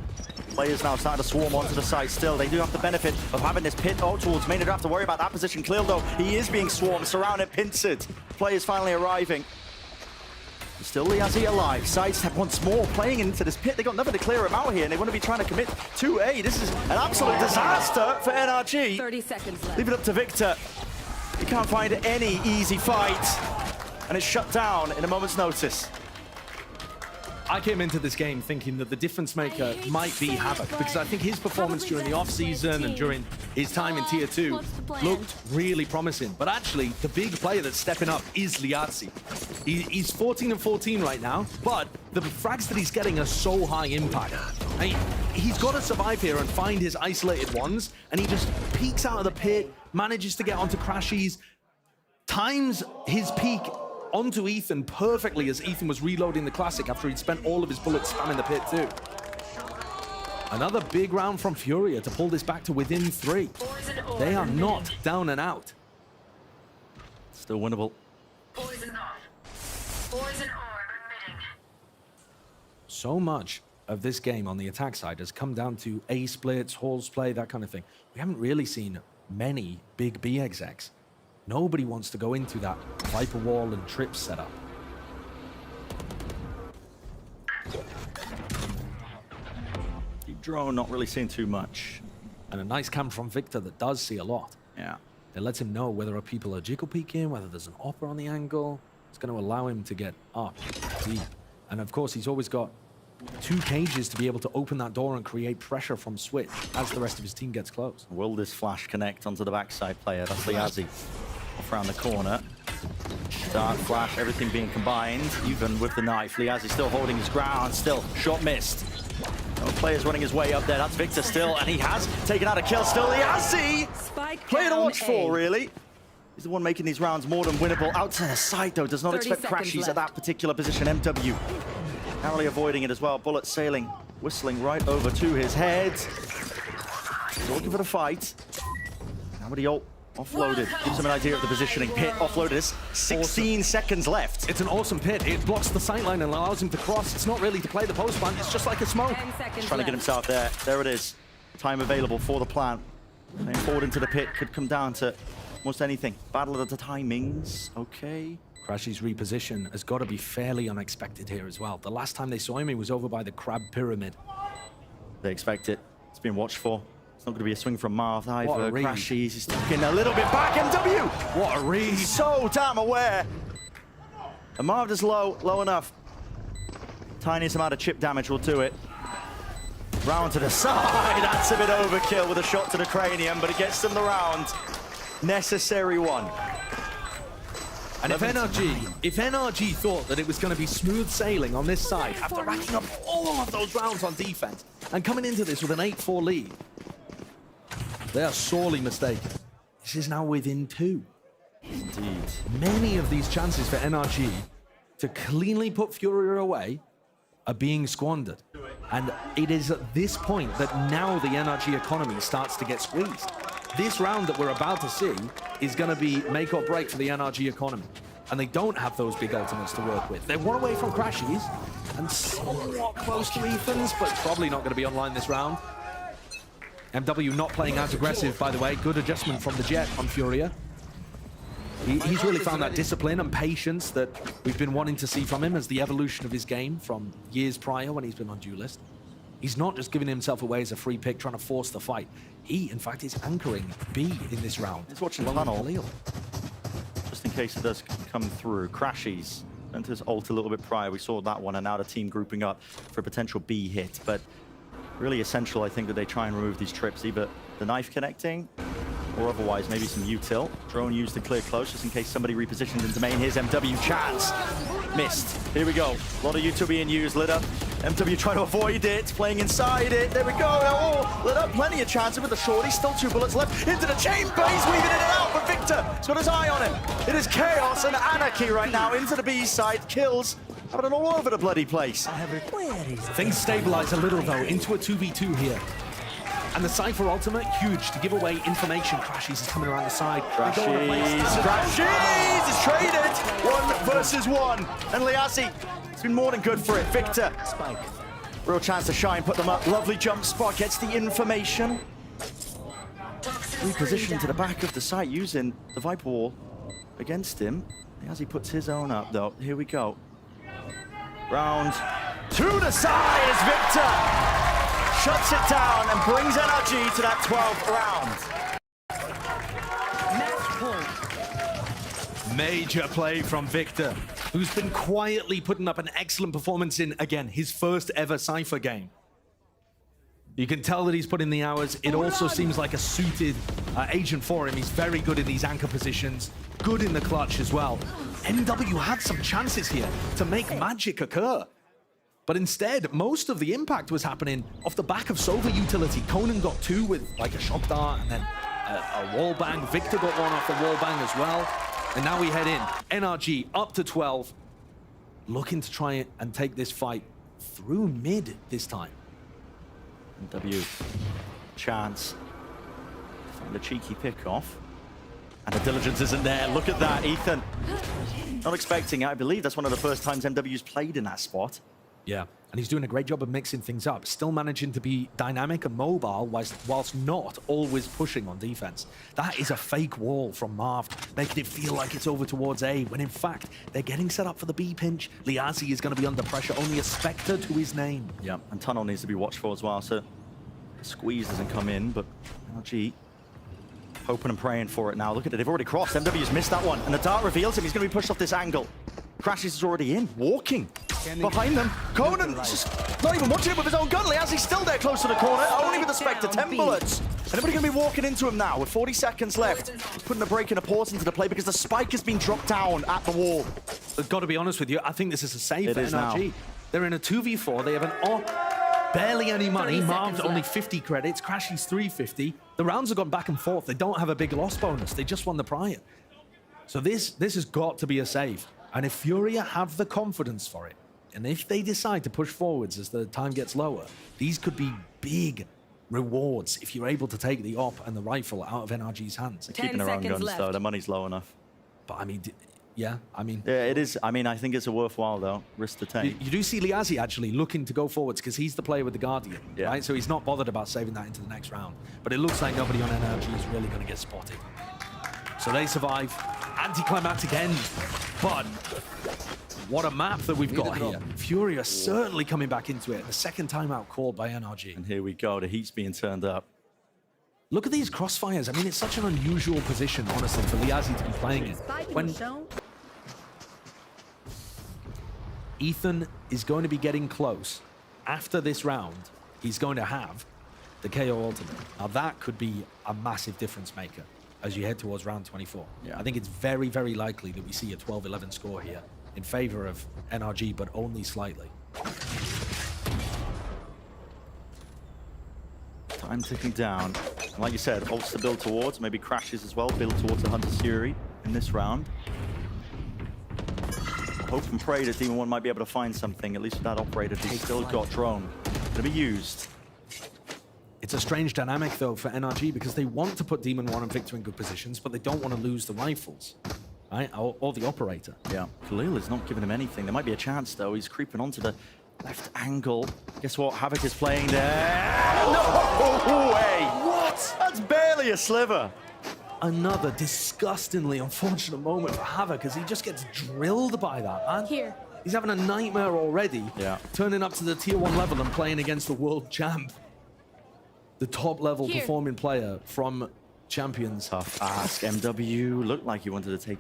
Players now starting to swarm onto the site still. They do have the benefit of having this pit towards main. They don't have to worry about that position. Khalil, though, he is being swarmed, surrounded, pincered. Players finally arriving. Still Liazzi alive. Sidestep once more, playing into this pit. They got nothing to clear him out here, and they want to be trying to commit to A. This is an absolute disaster for NRG. 30 seconds left. Leave it up to Victor. He can't find any easy fight, and it's shut down in a moment's notice. I came into this game thinking that the difference maker might be Havoc because I think his performance during the off-season and during his time in Tier 2 looked really promising. But actually, the big player that's stepping up is Liazzi. He's 14 and 14 right now, but the frags that he's getting are so high impact. I mean, he's got to survive here and find his isolated ones, and he just peeks out of the pit, manages to get onto Crashies, times his peak onto Ethan perfectly as Ethan was reloading the Classic after he'd spent all of his bullets spamming the pit too. Another big round from Furia to pull this back to within 3. They are not down and out. Still winnable. Poison off. Poison orb emitting. So much of this game on the attack side has come down to A splits, halls play, that kind of thing. We haven't really seen many big B execs. Nobody wants to go into that Viper wall and trip setup. Deep drone, not really seeing too much. And a nice cam from Victor that does see a lot. Yeah. It lets him know whether people are jiggle peeking, whether there's an opera on the angle. It's going to allow him to get up deep. And of course, he's always got 2 cages to be able to open that door and create pressure from Switch as the rest of his team gets close. Will this flash connect onto the backside player? That's Liazzi off around the corner. Dart, flash, everything being combined, even with the knife. Liazzi still holding his ground, still shot missed. No players running his way up there. That's Victor still, and he has taken out a kill. Still Liazzi! Player to watch for, really. He's the one making these rounds more than winnable. Out to the side, though, does not expect crashes at that particular position. MW narrowly avoiding it as well. Bullet sailing, whistling right over to his head. He's looking for the fight. Now with the ult offloaded, gives him an idea of the positioning. Pit offloaded this, 16 seconds left. It's an awesome pit. It blocks the sightline and allows him to cross. It's not really to play the post plant, it's just like a smoke. He's trying to get himself there. There it is. Time available for the plant. Playing forward into the pit could come down to almost anything. Battle of the timings. Okay. Crashy's reposition has got to be fairly unexpected here as well. The last time they saw him, he was over by the crab pyramid. They expect it. It's been watched for. It's not going to be a swing from Marv either. read. Crashies is taking a little bit back. MW! What a read! So damn aware. And Marv is low enough. Tiniest amount of chip damage will do it. Round to the side. That's a bit overkill with a shot to the cranium, but it gets them the round. Necessary one. And if NRG thought that it was going to be smooth sailing on this side after racking up all of those rounds on defense and coming into this with an 8-4 lead, they are sorely mistaken. This is now within 2. Indeed. Many of these chances for NRG to cleanly put FURIA away are being squandered. And it is at this point that now the NRG economy starts to get squeezed. This round that we're about to see is going to be make or break for the NRG economy. And they don't have those big ultimates to work with. They're 1 away from Crashies and somewhat close to Ethan's, but probably not going to be online this round. MW not playing as aggressive, by the way. Good adjustment from the Jet on FURIA. He's really found that discipline and patience that we've been wanting to see from him as the evolution of his game from years prior when he's been on Duelist. He's not just giving himself away as a free pick, trying to force the fight. He, in fact, is anchoring B in this round. He's watching the tunnel, just in case it does come through. Crashies went to his ult a little bit prior. We saw that one, and now the team grouping up for a potential B hit. But really essential, I think, that they try and remove these trips, either the knife connecting or otherwise maybe some util. Drone used to clear close just in case somebody repositioned into main. Here's MW chance. Missed. Here we go. A lot of util being used. Lit up. MW trying to avoid it. Playing inside it. There we go. Oh, lit up. Plenty of chances with the shorty. Still 2 bullets left. Into the chamber. He's weaving in and out. But Victor has got his eye on him. It is chaos and anarchy right now. Into the B side. Kills happening all over the bloody place. Things stabilize a little, though, into a 2v2 here. And the Cypher ultimate, huge to give away information. Crashies is coming around the side. Crashies is traded. 1 versus 1. And Liazzi, it's been more than good for it. Victor, real chance to shine, put them up. Lovely jump spot, gets the information. Repositioned to the back of the site using the Viper wall against him. Liazzi puts his own up, though. Here we go. Round to the side is Victor. Shuts it down and brings NRG to that 12th round. Major play from Victor, who's been quietly putting up an excellent performance in, again, his first ever Cypher game. You can tell that he's put in the hours. It also seems like a suited agent for him. He's very good in these anchor positions, good in the clutch as well. NW had some chances here to make magic occur. But instead, most of the impact was happening off the back of Sova utility. Conan got 2 with like a shock dart and then a wall bang. Victor got 1 off the wall bang as well. And now we head in. NRG up to 12, looking to try and take this fight through mid this time. W chance. Find a cheeky pick off. And the diligence isn't there. Look at that, Ethan. Not expecting it. I believe that's one of the first times MW's played in that spot. Yeah, and he's doing a great job of mixing things up, still managing to be dynamic and mobile whilst not always pushing on defense. That is a fake wall from Marv, making it feel like it's over towards A, when in fact, they're getting set up for the B pinch. Liazzi is going to be under pressure, only a Spectre to his name. Yeah, and tunnel needs to be watched for as well, so the squeeze doesn't come in, but NRG hoping and praying for it now. Look at it, they've already crossed. MW's missed that one, and the dart reveals him. He's going to be pushed off this angle. Crashes is already in, walking behind them. Conan just not even watching it with his own gun. Liazzi's still there close to the corner, only with the Spectre, 10 bullets. Anybody going to be walking into him now with 40 seconds left? He's putting a break and a pause into the play because the spike has been dropped down at the wall. I've got to be honest with you, I think this is a save for NRG. Now. They're in a 2v4, they have an barely any money. Marv's only left. 50 credits, Crashy's 350. The rounds have gone back and forth. They don't have a big loss bonus. They just won the prior. So this has got to be a save. And if FURIA have the confidence for it, and if they decide to push forwards as the time gets lower, these could be big rewards if you're able to take the op and the rifle out of NRG's hands. They're keeping their own guns, though. The money's low enough. But I mean, yeah, it is. I mean, I think it's a worthwhile, though, risk to take. You do see Liazzi actually looking to go forwards because he's the player with the Guardian, right? So he's not bothered about saving that into the next round. But it looks like nobody on NRG is really going to get spotted. So they survive. Anticlimactic end. But what a map that we've got here. FURIA certainly coming back into it. The second timeout called by NRG. And here we go. The heat's being turned up. Look at these crossfires. I mean, it's such an unusual position, honestly, for Liazzi to be playing in. When Ethan is going to be getting close, after this round, he's going to have the KO ultimate. Now, that could be a massive difference maker as you head towards round 24. Yeah. I think it's very, very likely that we see a 12-11 score here in favor of NRG, but only slightly. Time ticking down. And like you said, ults to build towards, maybe Crashes as well, build towards the Hunter's Fury in this round. Hope and pray that Demon 1 might be able to find something, at least with that operator who's still got drone. Gonna be used. It's a strange dynamic, though, for NRG, because they want to put Demon 1 and Victor in good positions, but they don't want to lose the rifles, right? Or the operator. Yeah, Khalil is not giving him anything. There might be a chance, though. He's creeping onto the left angle. Guess what? Havoc is playing there. No way! What? That's barely a sliver. Another disgustingly unfortunate moment for Havoc as he just gets drilled by that, man. Here. He's having a nightmare already. Yeah. Turning up to the tier 1 level and playing against the world champ. The top level Here. performing player from Champions. Tough ask. MW looked like he wanted to take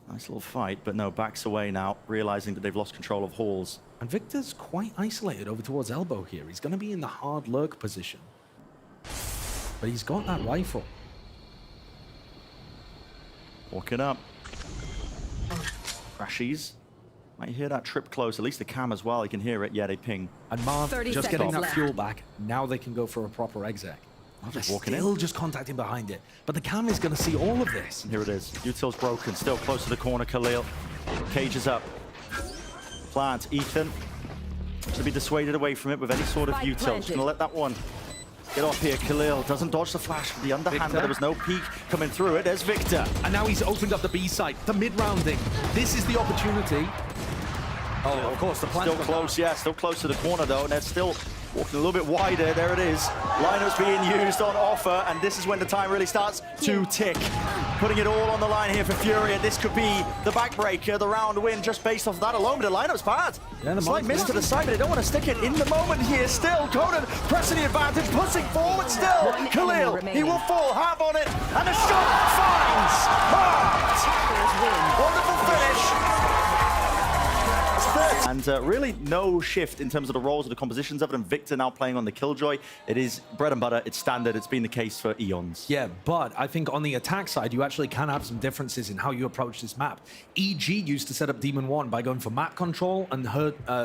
a nice little fight, but no, backs away now, realizing that they've lost control of halls. And Victor's quite isolated over towards elbow here. He's going to be in the hard lurk position. But he's got that rifle. Walking up. Crashies. Might hear that trip close, at least the cam as well. You can hear it. Yeah, they ping. And Marv 30 just getting that seconds fuel back. Now they can go for a proper exec. Just They're walking still in. just contacting behind it. But the cam is going to see all of this. And here it is. Util's broken. Still close to the corner, Khalil. Cage is up. Plant, Ethan. To be dissuaded away from it with any sort of Spike util. Just planted. going to let that one get off here. Khalil doesn't dodge the flash with the underhand. Victor. There was no peek coming through it. There's Victor. And now he's opened up the B site, the mid-rounding. This is the opportunity. Oh, of course, the plan. Still close, yeah. Still close to the corner, though. And they're still walking a little bit wider. There it is. Lineups being used on offer. And this is when the time really starts to tick. Putting it all on the line here for FURIA. This could be the backbreaker, the round win, just based off of that alone. But the lineup's bad. Yeah, the Slight miss mine's to the side, but they don't want to stick it in the moment here. Still, Conan pressing the advantage, pushing forward still. Khalil, he will fall hard on it. And the shot finds Hart. Wonderful finish. And really no shift in terms of the roles or the compositions of it. And Victor now playing on the Killjoy. It is bread and butter. It's standard. It's been the case for eons. Yeah, but I think on the attack side, you actually can have some differences in how you approach this map. EG used to set up Demon 1 by going for map control and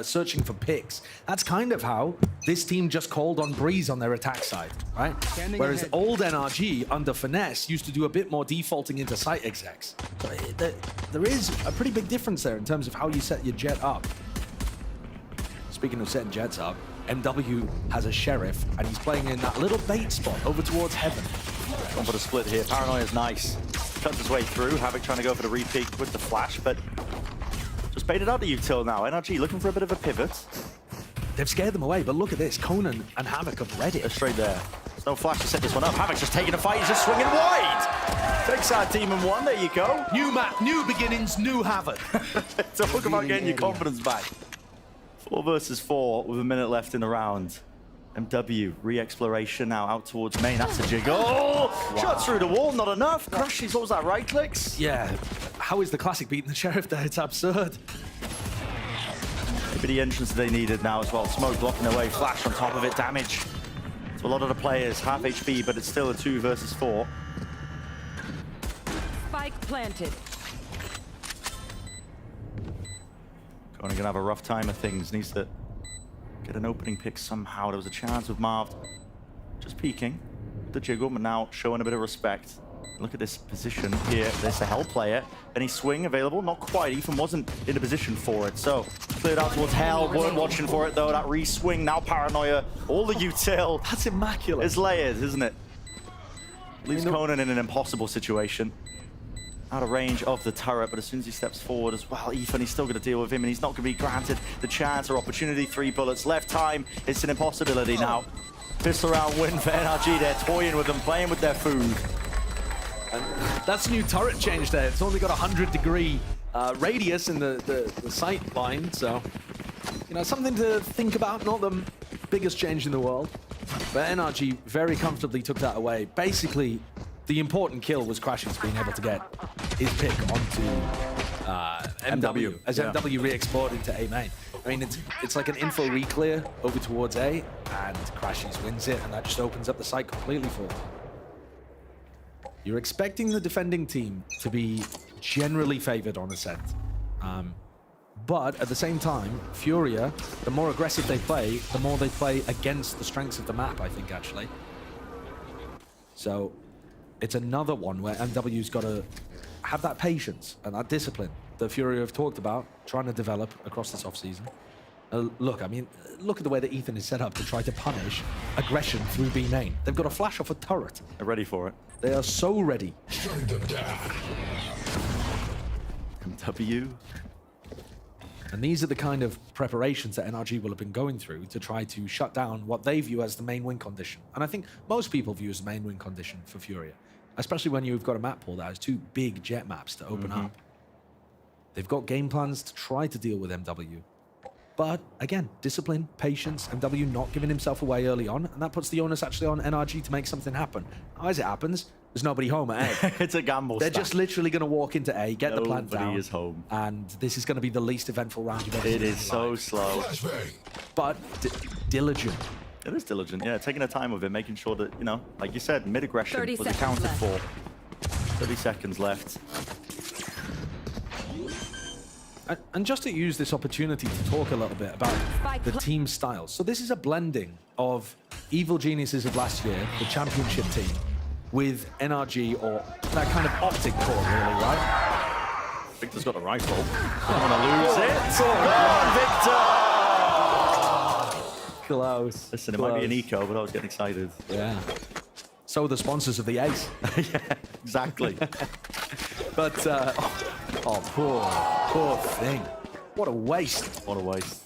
searching for picks. That's kind of how this team just called on Breeze on their attack side, right? Whereas old NRG under Finesse used to do a bit more defaulting into site execs. So there is a pretty big difference there in terms of how you set your jet up. Speaking of setting jets up, MW has a Sheriff, and he's playing in that little bait spot over towards Heaven. Gone for the split here. Paranoia's nice. Cuts his way through. Havoc trying to go for the repeat with the flash, but just baited out the util now. NRG looking for a bit of a pivot. They've scared them away, but look at this. Conan and Havoc have read They're it. straight there. There's no flash to set this one up. Havoc's just taking a fight. He's just swinging wide. Takes out Demon 1. There you go. New map, new beginnings, new Havoc. Talk about getting your confidence back. 4 versus 4 with a minute left in the round. MW, re-exploration now out towards main. That's a jiggle. Oh, shot through the wall, not enough. Crashes, what was that, right clicks? Yeah, how is the Classic beating the Sheriff there? It's absurd. Maybe the entrance they needed now as well. Smoke blocking away, flash on top of it, damage. So a lot of the players, half HP, but it's still a 2 versus 4. Spike planted. Gonna have a rough time of things. Needs to get an opening pick somehow. There was a chance with Marv just peeking the jiggle, but now showing a bit of respect. Look at this position here. There's a Hell player. Any swing available? Not quite. Ethan wasn't in a position for it. So cleared out towards Hell. Weren't watching for it though. That re-swing, now Paranoia. All the util. That's immaculate. Is layered, isn't it? Leaves Conan in an impossible situation. Out of range of the turret, but as soon as he steps forward as well, Ethan, he's still going to deal with him, and he's not going to be granted the chance or opportunity. 3 bullets left. Time, it's an impossibility now. Pistol round win for NRG. They're toying with them, playing with their food. And that's a new turret change there. It's only got a 100-degree radius in the sight line, so you know, something to think about. Not the biggest change in the world, but NRG very comfortably took that away. Basically, the important kill was Crash's being able to get his pick onto MW, as MW re-explored into A main. I mean, it's like an info re-clear over towards A, and Crash's wins it, and that just opens up the site completely for them. You're expecting the defending team to be generally favored on ascent. But at the same time, FURIA, the more aggressive they play, the more they play against the strengths of the map, I think, actually. So it's another one where MW's got to have that patience and that discipline that FURIA have talked about trying to develop across this offseason. Look, I mean, look at the way that Ethan is set up to try to punish aggression through B main. They've got a flash off a turret. They're ready for it. They are so ready. MW. And these are the kind of preparations that NRG will have been going through to try to shut down what they view as the main win condition. And I think most people view as the main win condition for FURIA, especially when you've got a map pool that has 2 big jet maps to open up. They've got game plans to try to deal with MW. But again, discipline, patience, MW not giving himself away early on, and that puts the onus actually on NRG to make something happen. As it happens, there's nobody home at A. It's a gamble. They're just literally going to walk into A, get the plant down. Nobody is home. And this is going to be the least eventful round you've ever seen. It is so slow. But diligent. It is diligent, yeah. Taking the time with it, making sure that, you know, like you said, mid-aggression was accounted for. 30 seconds left. And just to use this opportunity to talk a little bit about the team styles. So this is a blending of Evil Geniuses of last year, the championship team, with NRG, or that kind of optic core, really, right? Victor's got the rifle. Don't want to lose it. Go on, Victor! Close. Listen, it might be an eco, but I was getting excited. Yeah. So are the sponsors of the Ace. Yeah, exactly. But, oh, poor thing. What a waste. What a waste.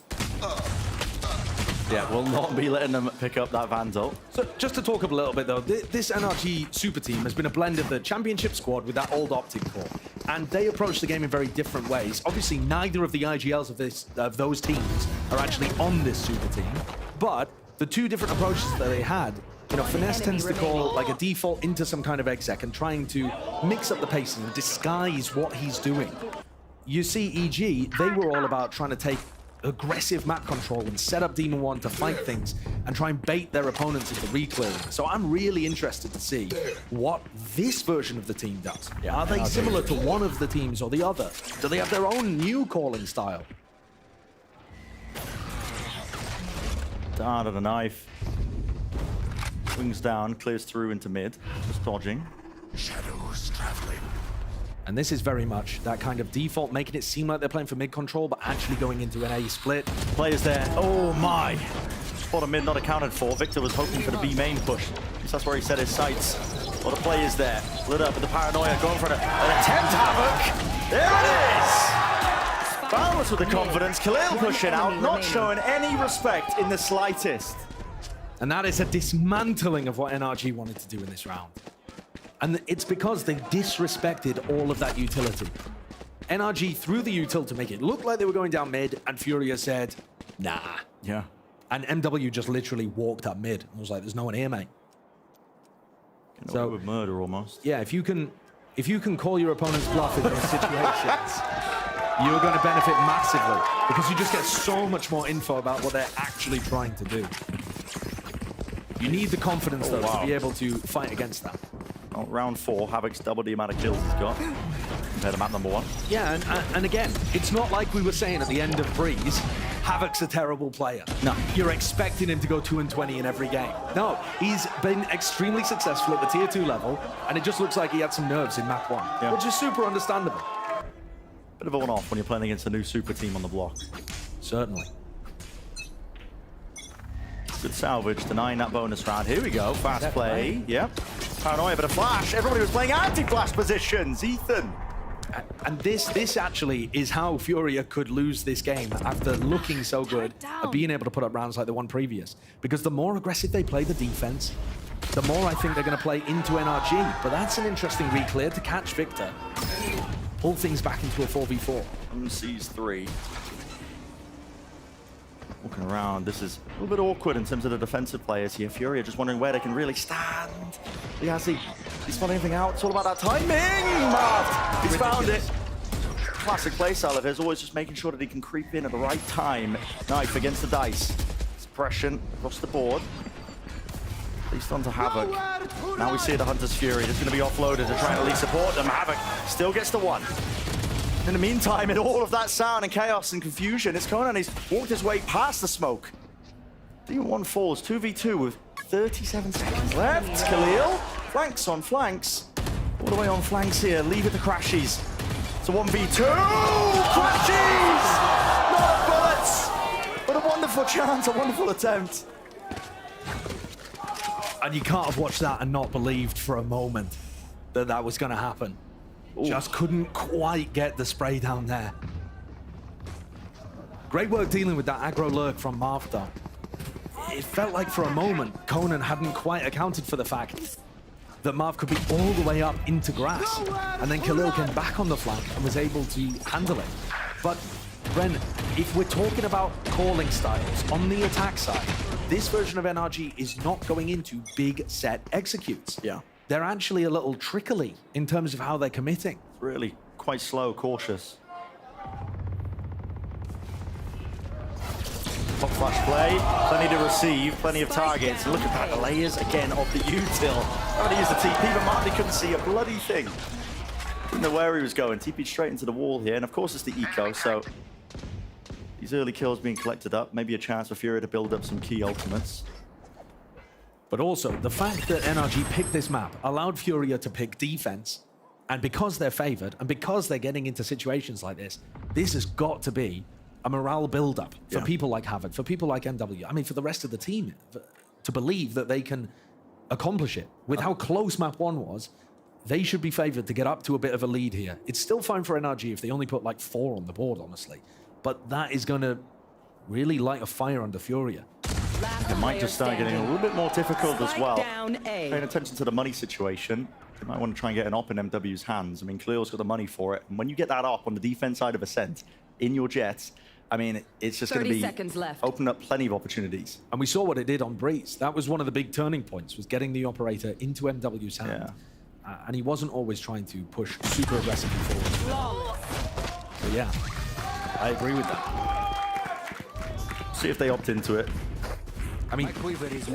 Yeah, we'll not be letting them pick up that Vandal. So just to talk a little bit, though, this NRG super team has been a blend of the championship squad with that old optic core. And they approach the game in very different ways. Obviously, neither of the IGLs of those teams are actually on this super team. But the 2 different approaches that they had, you know, Finesse tends to call like a default into some kind of exec and trying to mix up the pace and disguise what he's doing. You see EG, they were all about trying to take aggressive map control and set up Demon 1 to fight things and try and bait their opponents into re-clearing. So I'm really interested to see what this version of the team does. Yeah, are they similar to one of the teams or the other? Do they have their own new calling style? Down to the knife. Swings down, clears through into mid. Just dodging. Shadows traveling. And this is very much that kind of default, making it seem like they're playing for mid control, but actually going into an A split. Players there. Oh my! Spot of mid not accounted for. Victor was hoping for the B main push. That's where he set his sights. A lot of players there. Lit up with the paranoia, going for an attempt havoc. There it is! Balance with the confidence. Khalil pushing out, not showing any respect in the slightest. And that is a dismantling of what NRG wanted to do in this round. And it's because they disrespected all of that utility. NRG threw the util to make it look like they were going down mid, and FURIA said, nah. Yeah. And MW just literally walked up mid and was like, there's no one here, mate. So with murder almost. Yeah, if you can call your opponent's bluff in those situations, you're going to benefit massively because you just get so much more info about what they're actually trying to do. You need the confidence, though, to be able to fight against that. Well, round 4, Havoc's double the amount of kills he's got compared to map number 1. Yeah, and again, it's not like we were saying at the end of Breeze, Havoc's a terrible player. No. You're expecting him to go 2-20 in every game. No, he's been extremely successful at the tier 2 level, and it just looks like he had some nerves in map 1, which is super understandable. Bit of a one-off when you're playing against a new super team on the block. Certainly. Good salvage, denying that bonus round. Here we go, fast play. Yep. Paranoia, but a flash. Everybody was playing anti-flash positions. Ethan. And this actually is how Furia could lose this game after looking so good at being able to put up rounds like the one previous. Because the more aggressive they play the defense, the more I think they're going to play into NRG. But that's an interesting reclear to catch Victor. Pull things back into a 4v4. Sees 3. Walking around, this is a little bit awkward in terms of the defensive players here. Furia just wondering where they can really stand. Yeah, he's spotting anything out. It's all about that timing. Marv, he's found it. Classic playstyle of his, always just making sure that he can creep in at the right time. Knife against the dice. Suppression across the board. At least onto Havoc. Now we see the Hunter's Fury. It's going to be offloaded to try and at least support them. Havoc still gets the 1. In the meantime, in all of that sound and chaos and confusion, it's Conan. He's walked his way past the smoke. Demon 1 falls, 2v2 with 37 seconds left. Khalil, flanks on flanks. All the way on flanks here. Leave it to Crashies. It's a 1v2. Crashies! Not bullets! But a wonderful chance, a wonderful attempt. And you can't have watched that and not believed for a moment that that was going to happen. Ooh. Just couldn't quite get the spray down there. Great work dealing with that aggro lurk from Marv, though. It felt like for a moment Conan hadn't quite accounted for the fact that Marv could be all the way up into grass. And then Khalil came back on the flank and was able to handle it. But, Ren, if we're talking about calling styles on the attack side, this version of NRG is not going into big set executes. Yeah. They're actually a little trickly in terms of how they're committing. Really quite slow, cautious. Pop flash play, plenty to receive, plenty of targets. And look at that, the layers again of the util. Trying to use the TP, but Marty couldn't see a bloody thing. Didn't know where he was going. TP'd straight into the wall here, and of course it's the eco, so these early kills being collected up. Maybe a chance for Furia to build up some key ultimates. But also, the fact that NRG picked this map allowed Furia to pick defense. And because they're favored, and because they're getting into situations like this has got to be a morale build-up for people like Havoc, for people like MW. I mean, for the rest of the team to believe that they can accomplish it. With how close map 1 was, they should be favored to get up to a bit of a lead here. It's still fine for NRG if they only put like 4 on the board, honestly. But that is going to really light a fire under Furia. It might just start getting a little bit more difficult as well. Down A. Paying attention to the money situation. They might want to try and get an op in MW's hands. I mean, Khalil's got the money for it. And when you get that op on the defense side of Ascent in your Jets, I mean, it's just going to be 30 seconds left. Open up plenty of opportunities. And we saw what it did on Breeze. That was one of the big turning points, was getting the operator into MW's hand. And he wasn't always trying to push super aggressively forward. So yeah, I agree with that. See if they opt into it. I mean,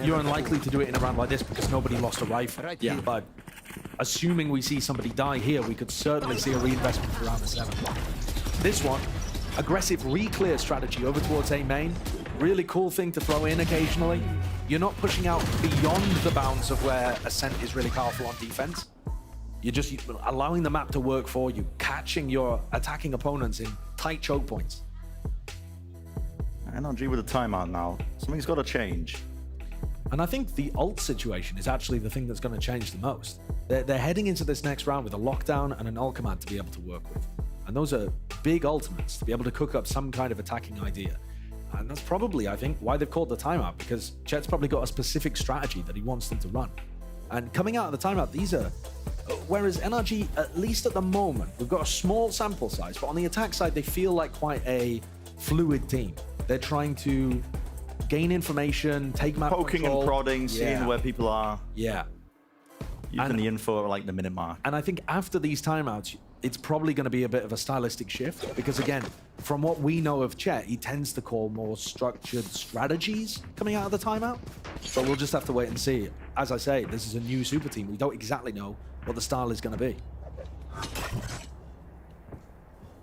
you're unlikely to do it in a round like this because nobody lost a rifle. But assuming we see somebody die here, we could certainly see a reinvestment for round 7. This one, aggressive re-clear strategy over towards A main. Really cool thing to throw in occasionally. You're not pushing out beyond the bounds of where Ascent is really powerful on defense. You're just allowing the map to work for you, catching your attacking opponents in tight choke points. NRG with a timeout now. Something's got to change. And I think the ult situation is actually the thing that's going to change the most. They're heading into this next round with a lockdown and an ult command to be able to work with. And those are big ultimates to be able to cook up some kind of attacking idea. And that's probably, I think, why they've called the timeout, because Chet's probably got a specific strategy that he wants them to run. And coming out of the timeout, these are... Whereas NRG, at least at the moment, we've got a small sample size, but on the attack side, they feel like quite a fluid team. They're trying to gain information, take map Poking control. and prodding, seeing Yeah. where people are. Yeah. Using the info at like the minute mark. And I think after these timeouts, it's probably going to be a bit of a stylistic shift because, again, from what we know of Chet, he tends to call more structured strategies coming out of the timeout. So we'll just have to wait and see. As I say, this is a new super team. We don't exactly know what the style is going to be.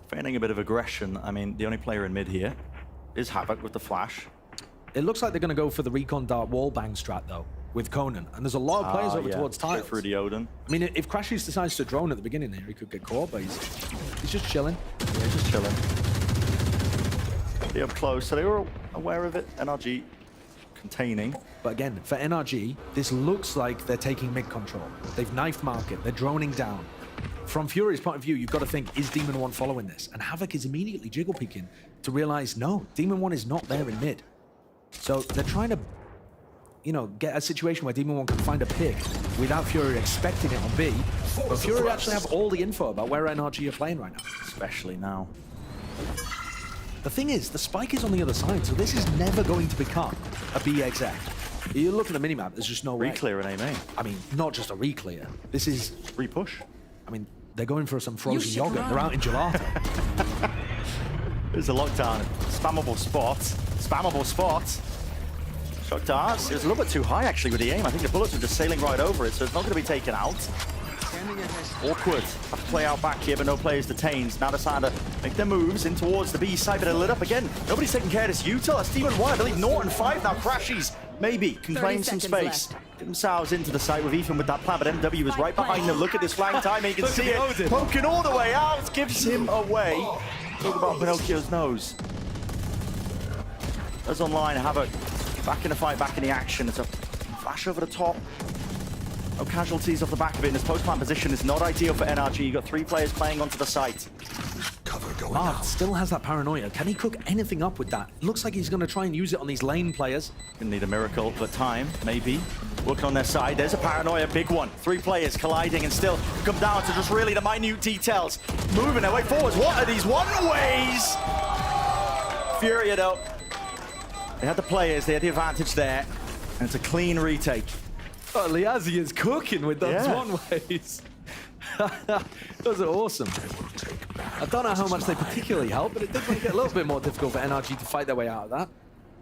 Feigning a bit of aggression. I mean, the only player in mid here is Havoc with the flash. It looks like they're going to go for the recon dart wall bang strat, though, with Conan. And there's a lot of players over towards Straight tiles. through the Odin. I mean, if Crashies decides to drone at the beginning here, he could get caught, but he's just chilling. Yeah, just chilling. Be up close, so they were aware of it. NRG containing. But again, for NRG, this looks like they're taking mid control. They've knife market, they're droning down. From FURIA's point of view, you've got to think, is Demon 1 following this? And Havoc is immediately jiggle peeking to realize, no, Demon 1 is not there in mid. So they're trying to, you know, get a situation where Demon 1 can find a pick without FURIA expecting it on B. But FURIA actually have all the info about where NRG are playing right now. Especially now. The thing is, the spike is on the other side, so this is never going to become a B exec. You look at the minimap, there's just no way. Reclear and aim. I mean, not just a reclear. This is, Repush. I mean, they're going for some frozen yogurt. They're out in gelato. There's a lockdown. Spammable spot. Spammable spot. Shock darts. It was a little bit too high, actually, with the aim. I think the bullets were just sailing right over it, so it's not going to be taken out. Awkward. Have to play out back here, but no players detained. Now decide to make their moves in towards the B side, but they're lit up again. Nobody's taking care of this util. That's Demon 1. I believe Norton 5 now. Crashies maybe can claim some space. Get themselves into the site with Ethan with that plan, but MW is right behind them. Look at this flank timing. You can see it. Poking all the way out. Gives him away. Talk about Pinocchio's nose. As online, Havoc back in the fight, back in the action. It's a flash over the top. No casualties off the back of it. And his post-plant position is not ideal for NRG. You've got 3 players playing onto the site. Cover going Marv out. still has that paranoia. Can he cook anything up with that? Looks like he's going to try and use it on these lane players. Gonna need a miracle, but time, maybe. Working on their side. There's a paranoia, big one. 3 players colliding and still come down to just really the minute details. Moving their way forwards. What are these one-ways? FURIA, though. They had the players, they had the advantage there. And it's a clean retake. Oh, Liazzi is cooking with those Yeah. one-ways. Those are awesome. I don't know how much they particularly help, but it did make it a little bit more difficult for NRG to fight their way out of that.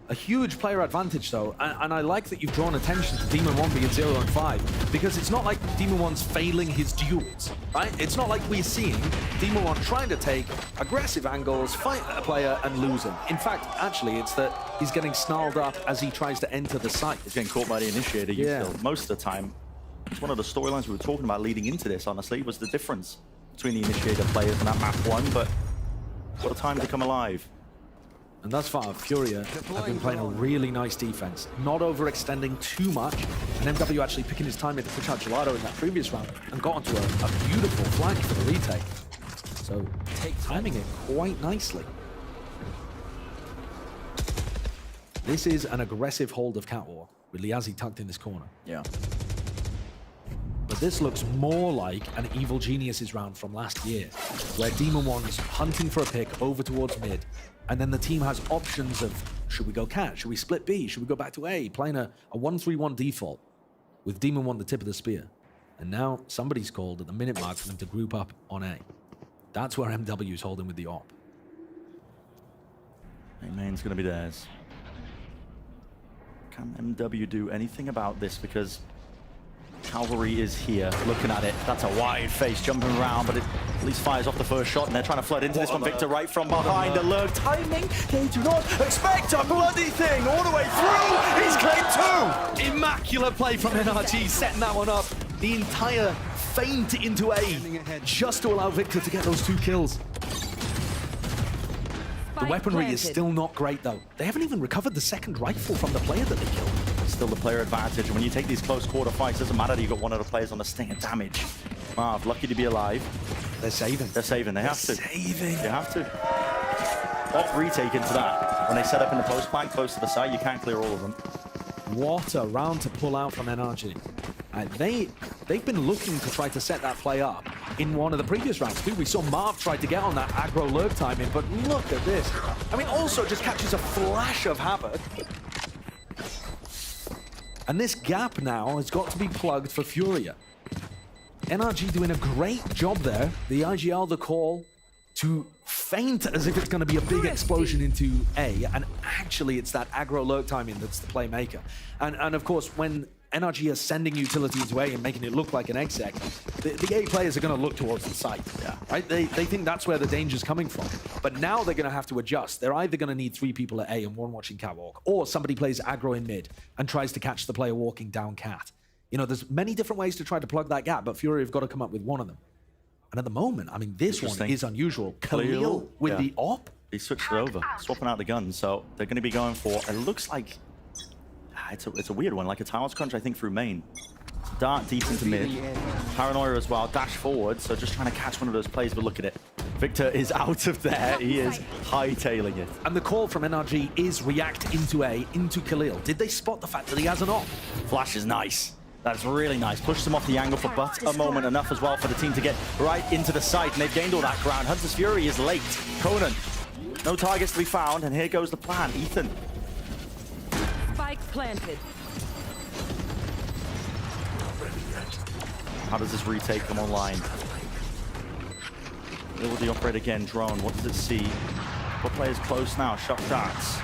A huge player advantage, though, and I like that you've drawn attention to Demon 1 being 0 and 5, because it's not like Demon 1's failing his duels, right? It's not like we're seeing Demon 1 trying to take aggressive angles, fight a player, and lose him. In fact, actually, it's that he's getting snarled up as he tries to enter the site. He's getting caught by the initiator, you feel. Most of the time. It's one of the storylines we were talking about leading into this, honestly, was the difference between the initiator players and that map 1, but what a time to come alive. And thus far, FURIA have been playing a really nice defense, not overextending too much, and MW actually picking his time in to push out Gelato in that previous round and got onto a beautiful flank for the retake. So, timing it quite nicely. This is an aggressive hold of Catwalk, with Liazzi tucked in this corner. Yeah. But this looks more like an Evil Geniuses round from last year, where Demon 1's hunting for a pick over towards mid, and then the team has options of, should we go cat, should we split B, should we go back to A, playing a 1-3-1 default, with Demon 1 the tip of the spear. And now somebody's called at the minute mark for them to group up on A. That's where MW's holding with the op. Main's gonna be theirs. Can MW do anything about this? Because Cavalry is here, looking at it. That's a wide face jumping around, but it at least fires off the first shot, and they're trying to flood into this one. Victor right from behind. Alert timing. They do not expect a bloody thing all the way through. He's claimed 2. Immaculate play from NRG, setting that one up. The entire feint into A, just to allow Victor to get those 2 kills. The weaponry is still not great, though. They haven't even recovered the second rifle from the player that they killed. Still the player advantage. And when you take these close quarter fights, doesn't matter that you've got one of the players on the stinger damage. Marv, lucky to be alive. They're saving. They're saving. They have to. Saving. They have to. Off retake into that. When they set up in the post flank close to the site, you can't clear all of them. What a round to pull out from NRG. They've been looking to try to set that play up in one of the previous rounds too. We saw Marv try to get on that aggro lurk timing, but look at this. I mean, also just catches a flash of Havoc. And this gap now has got to be plugged for FURIA. NRG doing a great job there. The IGL, the call to feint as if it's going to be a big explosion into A, and actually it's that aggro lurk timing that's the playmaker. And of course, when NRG is sending utility into A and making it look like an exec, the A players are going to look towards the site. Yeah. Right? They think that's where the danger's coming from. But now they're going to have to adjust. They're either going to need 3 people at A and 1 watching catwalk, or somebody plays aggro in mid and tries to catch the player walking down cat. You know, there's many different ways to try to plug that gap, but FURIA have got to come up with one of them. And at the moment, I mean, this one is unusual. Khalil with the op. He switched it over, swapping out the gun, so they're going to be going for, it looks like, it's a weird one, like a towers crunch, I think, through main. Dart deep into mid. Paranoia as well, dash forward, so just trying to catch one of those plays, but look at it. Victor is out of there, he is hightailing it. And the call from NRG is react into A, into Khalil. Did they spot the fact that he has an op? Flash is nice. That's really nice. Pushes them off the angle for but a moment, enough as well for the team to get right into the site, and they've gained all that ground. Hunter's Fury is late. Conan, no targets to be found, and here goes the plan. Ethan. Spike planted. How does this retake come online? Will the operator again, drone, what does it see? What players close now? Shock darts.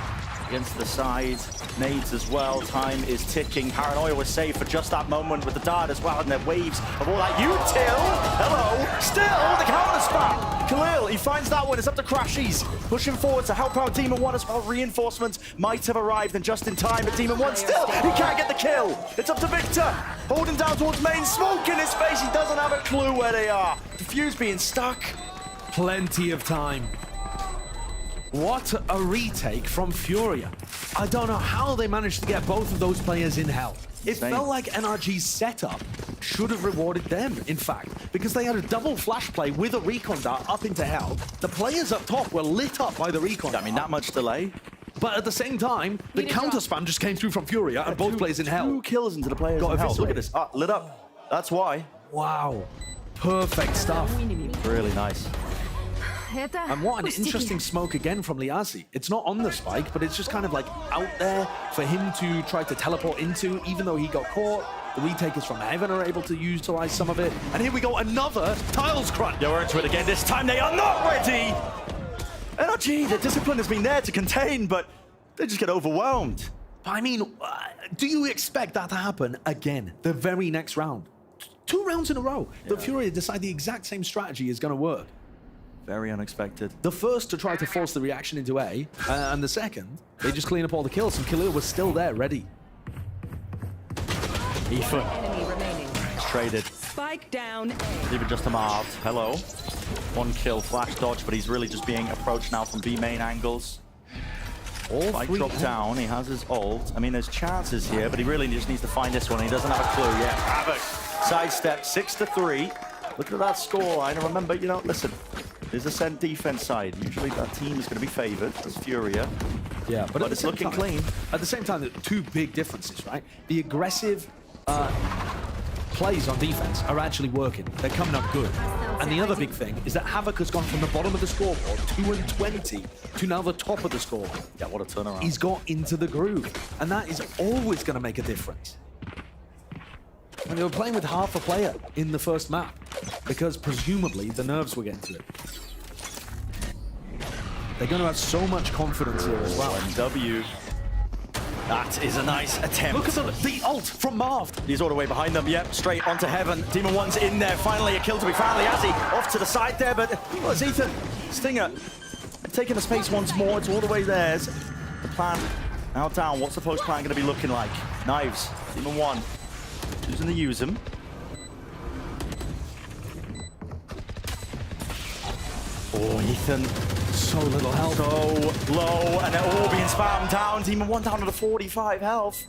Against the side, nades as well, time is ticking. Paranoia was saved for just that moment with the dart as well, and their waves of all that util. Hello, still the counter spam. Khalil, he finds that one, it's up to Crashies. Pushing forward to help out Demon 1 as well. Reinforcements might have arrived and just in time, but Demon 1 still, he can't get the kill. It's up to Victor, holding down towards main, smoke in his face, he doesn't have a clue where they are. Diffuse being stuck. Plenty of time. What a retake from FURIA. I don't know how they managed to get both of those players in hell. It felt like NRG's setup should have rewarded them, in fact, because they had a double flash play with a recon dart up into hell. The players up top were lit up by the recon. I mean, that much delay. But at the same time, the counter spam just came through from FURIA and both players in hell. 2 kills into the players in hell. Look at this. Ah, lit up. That's why. Wow. Perfect stuff. Really nice. And what an interesting smoke again from Liazi. It's not on the spike, but it's just kind of like out there for him to try to teleport into, even though he got caught. The retakers from heaven are able to utilize some of it. And here we go, another tiles crunch. Yeah, we're into it again. This time they are not ready. NRG, the discipline has been there to contain, but they just get overwhelmed. I mean, do you expect that to happen again, the very next round? 2 rounds in a row. The FURIA decide the exact same strategy is going to work. Very unexpected. The first to try to force the reaction into A, and the second, they just clean up all the kills, and Khalil was still there, ready. Ethan. Enemy remaining. He's traded. Spike down. Even just a marved. Hello. 1 kill, flash dodge, but he's really just being approached now from B main angles. Spike dropped down, he has his ult. I mean, there's chances here, but he really just needs to find this one. He doesn't have a clue yet. Havoc. Sidestep, 6-3. Look at that scoreline, and remember, you know, listen, there's a Ascent defense side. Usually that team is going to be favored. That's FURIA. Yeah, but it's looking clean. At the same time, there are 2 big differences, right? The aggressive plays on defense are actually working. They're coming up good. And the other big thing is that Havoc has gone from the bottom of the scoreboard, 2-20, to now the top of the scoreboard. Yeah, what a turnaround. He's got into the groove, and that is always going to make a difference. And they were playing with half a player in the first map, because presumably the nerves were getting to it. They're going to have so much confidence here as well. W. That is a nice attempt. Look at the ult from Marv. He's all the way behind them. Yep, straight onto heaven. Demon 1's in there. Finally, a kill to be found. Liazi off to the side there, but well, it's Ethan. Stinger taking the space once more. It's all the way there. The plan now down. What's the post plan going to be looking like? Knives. Demon 1 choosing to use him. Oh, Ethan. So little health. So low, and they're all being spammed down. Demon 1 down to the 45 health.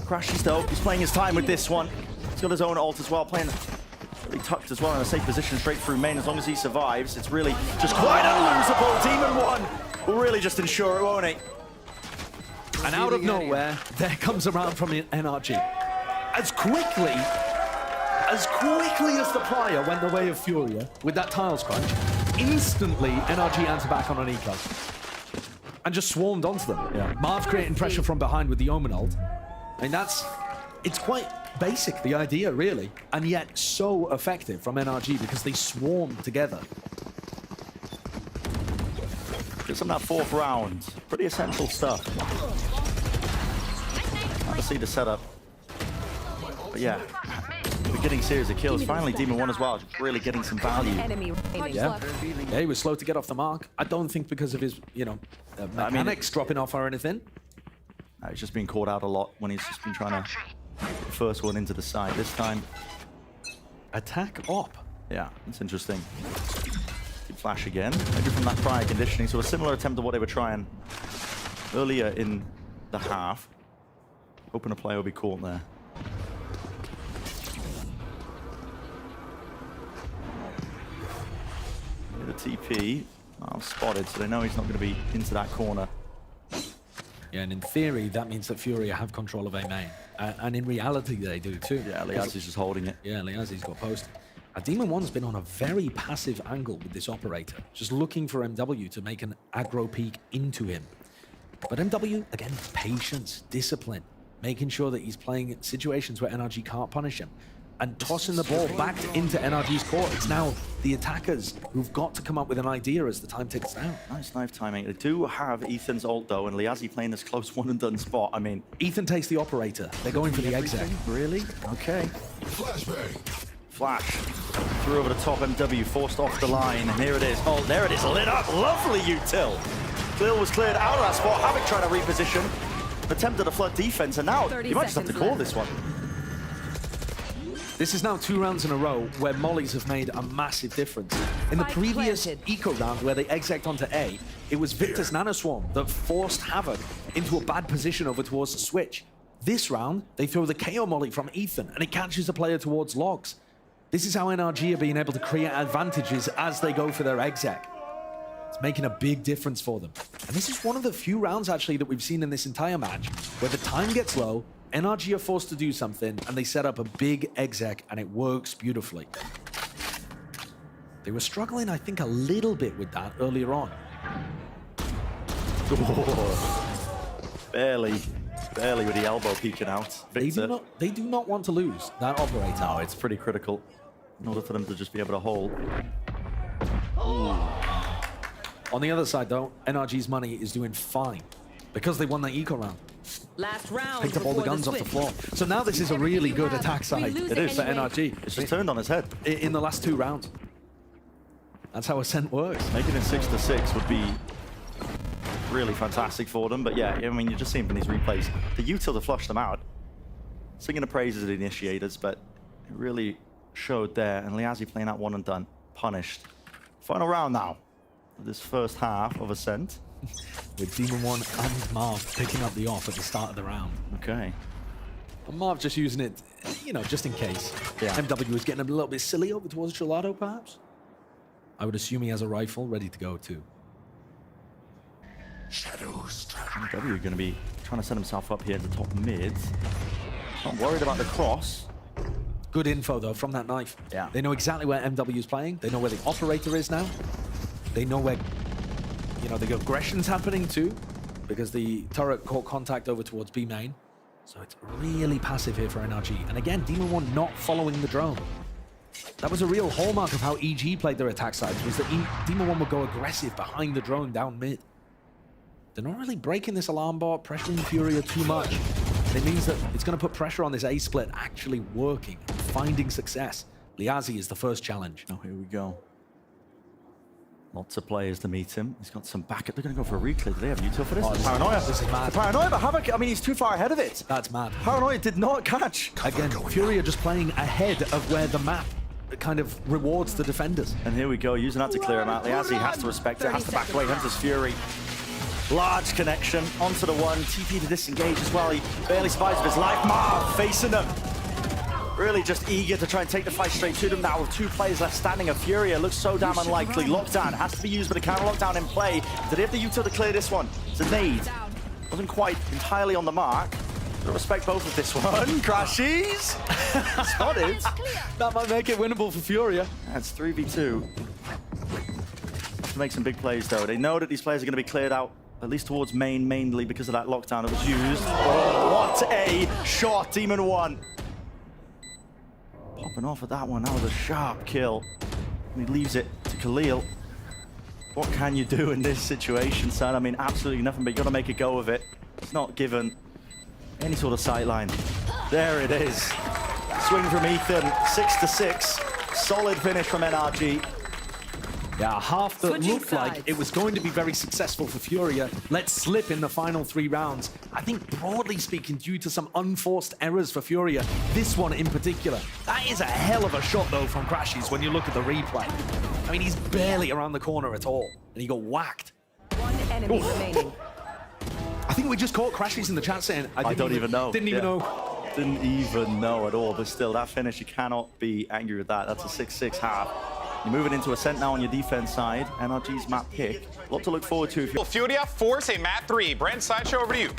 Crashies though, he's playing his time with this one. He's got his own ult as well, playing really tucked as well in a safe position straight through main. As long as he survives, it's really just quite unlosable. Demon 1 will really just ensure it, won't he? And out of nowhere, there comes a round from NRG. As quickly as the prior went the way of FURIA with that tiles crunch, instantly NRG answered back on an eco and just swarmed onto them. Yeah. Marv creating pressure from behind with the Omen ult. I mean, that's It's quite basic, the idea, really, and yet so effective from NRG because they swarm together. Just on that fourth round, pretty essential stuff. I see the setup. But yeah, we're getting series of kills. Finally, Demon 1 as well, really getting some value. Enemy remaining. Yeah. Yeah, he was slow to get off the mark. I don't think because of his, you know, mechanics dropping off or anything. He's just been caught out a lot when he's just been trying to get the first one into the side. This time, Attack op. yeah, it's interesting. Good flash again, maybe from that prior conditioning. So a similar attempt to what they were trying earlier in the half. Hoping a player will be caught there. The TP, spotted, so they know he's not going to be into that corner. Yeah, and in theory, that means that FURIA have control of A main. And in reality, they do too. Yeah, Liazzi's just holding it. Yeah, Liazzi's got posted. Demon 1's been on a very passive angle with this operator, just looking for MW to make an aggro peek into him. But MW, again, patience, discipline, making sure that he's playing situations where NRG can't punish him, and tossing the ball back into NRG's court. It's now the attackers who've got to come up with an idea as the time ticks down. Nice knife timing. They do have Ethan's ult though, and Liazzi playing this close one and done spot. I mean, Ethan takes the operator. They're going for the exec. Really? Okay. Flashbang. Flash through over the top. MW forced off the line, and here it is. Oh, there it is, lit up. Lovely util. Clear was cleared out of that spot. Havoc trying to reposition. Attempted a flood defense, and now you might just have to call this one. This is now 2 rounds in a row where mollies have made a massive difference. In the Spike previous planted. eco round where they exec'd onto A, it was Victor's nanoswarm that forced Havoc into a bad position over towards the switch. This round, they throw the KO molly from Ethan and it catches a player towards logs. This is how NRG are being able to create advantages as they go for their exec. It's making a big difference for them. And this is one of the few rounds actually that we've seen in this entire match where the time gets low, NRG are forced to do something, and they set up a big exec, and it works beautifully. They were struggling, I think, a little bit with that earlier on. Barely with the elbow peeking out. Victor. They do not want to lose that operator. No, it's pretty critical in order for them to just be able to hold. On the other side, though, NRG's money is doing fine because they won that eco round. Last round. Picked up all the guns off the floor. So now this is a really good attack side. It is for anyway. NRG. It's just turned on his head. In the last 2 rounds. That's how Ascent works. Making it 6-6 would be really fantastic for them. But yeah, I mean, you're just seeing from these replays, the util to flush them out. Singing the praises of the initiators, but it really showed there. And Liazzi playing that one and done. Punished. Final round now. This first half of Ascent. With Demon 1 and Marv picking up the off at the start of the round. Okay. And Marv just using it, you know, just in case. Yeah. MW was getting a little bit silly over towards Gelato, perhaps. I would assume he has a rifle ready to go, too. Shadows traveling. MW going to be trying to set himself up here at the top mid. Not worried about the cross. Good info, though, from that knife. Yeah. They know exactly where MW is playing. They know where the operator is now. They know where, you know, the aggression's happening, too, because the turret caught contact over towards B main. So it's really passive here for NRG. And again, Demon 1 not following the drone. That was a real hallmark of how EG played their attack sides, was that Demon 1 would go aggressive behind the drone down mid. They're not really breaking this alarm bot, pressuring FURIA too much. It means that it's going to put pressure on this A split actually working, finding success. Liazzi is the first challenge. Oh, here we go. Lots of players to meet him. He's got some backup. They're going to go for a reclear. Do they have util for this? Oh, this Paranoia. This is mad. The Paranoia, but Havoc, I mean, he's too far ahead of it. That's mad. Paranoia did not catch. Again, FURIA just playing ahead of where the map kind of rewards the defenders. And here we go, using that to clear him out. Liazzi has to respect it, has to back away. Hunter's Fury. Large connection onto the one. TP to disengage as well. He barely survives with his life. Marv facing them. Really just eager to try and take the fight straight to them now with 2 players left standing. A Furia looks so damn unlikely. Lockdown has to be used, but a counter lockdown in play. Did they have the util to clear this one? It's a nade. Wasn't quite entirely on the mark. Gotta respect both of this one. Crashes. Spotted. That might make it winnable for FURIA. That's 3v2. Have to make some big plays though. They know that these players are going to be cleared out at least towards main, mainly because of that lockdown that was used. Oh, what a shot, Demon 1. Popping off at that one, that was a sharp kill. And he leaves it to Khalil. What can you do in this situation, son? I mean, absolutely nothing, but you gotta make a go of it. It's not given any sort of sightline. There it is. Swing from Ethan, 6-6. Solid finish from NRG. Yeah, half that Switching looked like sides. it was going to be very successful for FURIA let slip in the final 3 rounds. I think broadly speaking, due to some unforced errors for FURIA, this one in particular. That is a hell of a shot though from Crashies when you look at the replay. I mean, he's barely around the corner at all, and he got whacked. One enemy remaining. I think we just caught Crashies in the chat saying, I don't even know. Didn't even Yeah. know. Didn't even know at all, but still, that finish, you cannot be angry with that. That's a 6-6 half. You're moving into Ascent now on your defense side. NRG's map pick. A lot to look forward to if you... FURIA force a map 3. Brent, Sideshow, over to you.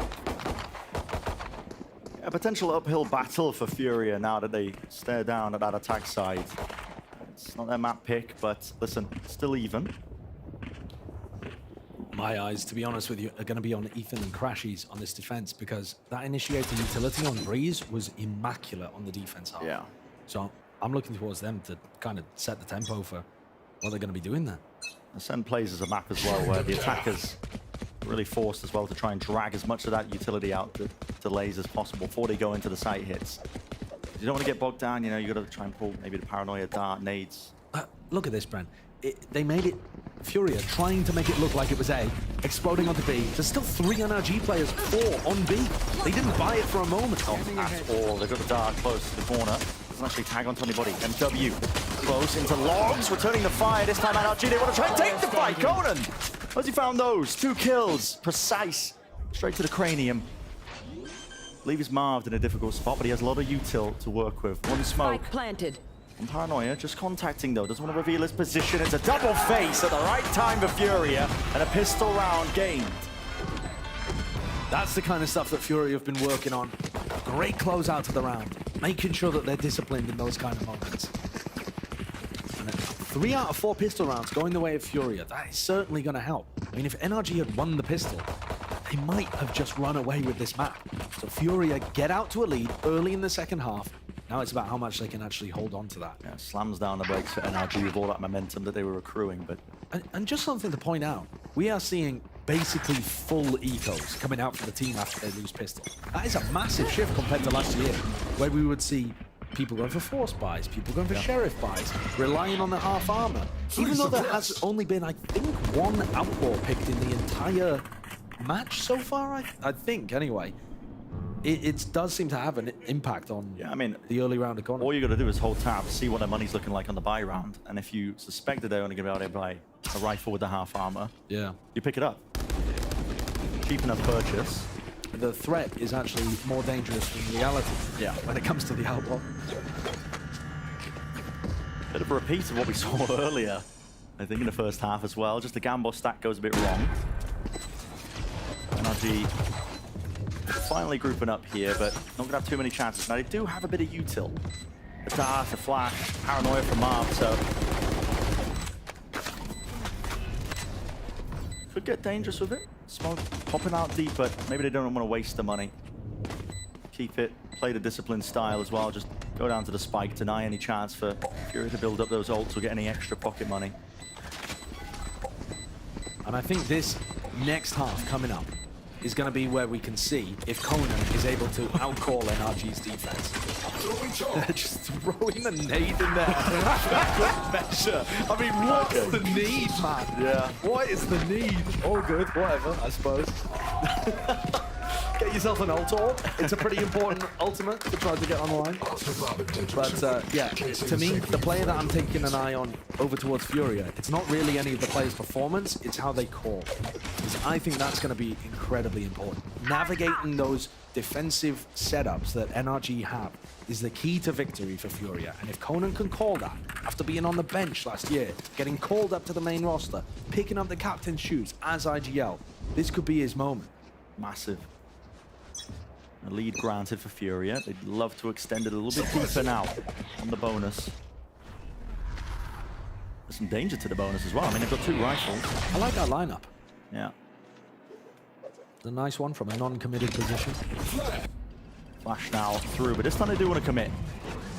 A potential uphill battle for FURIA now that they stare down at that attack side. It's not their map pick, but listen, still even. My eyes, to be honest with you, are going to be on Ethan and Crashies on this defense because that initiator utility on Breeze was immaculate on the defense half. Yeah. So I'm looking towards them to kind of set the tempo for what they're going to be doing there. Ascent plays as a map as well, where the attackers really forced as well to try and drag as much of that utility out the delays as possible before they go into the site hits. You don't want to get bogged down, you know, you got to try and pull maybe the paranoia dart, nades. Look at this, Brent. They made it FURIA trying to make it look like it was A, exploding onto B. There's still 3 NRG players, 4 on B. They didn't buy it for a moment. Not at all. They've got the dart close to the corner. Doesn't actually tag onto anybody. MW close into logs, returning the fire. This time NRG, they want to try and take the fight. Conan, how's he found those? 2 kills, precise, straight to the cranium. I believe he's marved in a difficult spot, but he has a lot of util to work with. One smoke. Spike planted. And Paranoia just contacting though, doesn't want to reveal his position. It's a double face at the right time for FURIA, and a pistol round gained. That's the kind of stuff that FURIA have been working on. Great closeout to the round, making sure that they're disciplined in those kind of moments. And 3 out of 4 pistol rounds going the way of FURIA, that is certainly going to help. I mean, if NRG had won the pistol, they might have just run away with this map. So FURIA get out to a lead early in the second half. Now it's about how much they can actually hold on to that. Yeah, slams down the brakes for NRG with all that momentum that they were accruing, but... And just something to point out, we are seeing basically full ecos coming out for the team after they lose pistol. That is a massive shift compared to last year, where we would see people going for force buys, people going for sheriff buys, relying on the half armor. Even though there has only been, I think, 1 outlaw picked in the entire match so far, I think, anyway. It does seem to have an impact on the early round economy. All you got to do is hold tab, see what their money's looking like on the buy round, and if you suspect that they're only going to be able to buy a rifle with the half armor, you pick it up. Cheap enough purchase. The threat is actually more dangerous than reality when it comes to the outlaw. Bit of a repeat of what we saw earlier, I think, in the first half as well. Just the gamble stack goes a bit wrong. NRG finally grouping up here, but not going to have too many chances. Now, they do have a bit of util. A dart, a flash, paranoia from Marv, so... could get dangerous with it. Smoke popping out deep, but maybe they don't want to waste the money. Keep it, play the disciplined style as well. Just go down to the spike, deny any chance for FURIA to build up those ults or get any extra pocket money. And I think this next half coming up is going to be where we can see if Conan is able to outcall NRG's defense. They're just throwing a nade in there. Good measure. I mean, what's the need, man? Yeah. What is the need? All good, whatever, I suppose. Get yourself an ult orb. It's a pretty important ultimate to try to get online. But yeah, to me, the player that I'm taking an eye on over towards FURIA, it's not really any of the player's performance, it's how they call. Because I think that's going to be incredibly important. Navigating those defensive setups that NRG have is the key to victory for FURIA. And if Conan can call that, after being on the bench last year, getting called up to the main roster, picking up the captain's shoes as IGL, this could be his moment. Massive. A lead granted for FURIA. They'd love to extend it a little bit deeper now on the bonus. There's some danger to the bonus as well. I mean, they've got 2 rifles. I like that lineup. Yeah. A nice one from a non-committed position. Flash now through, but this time they do want to commit.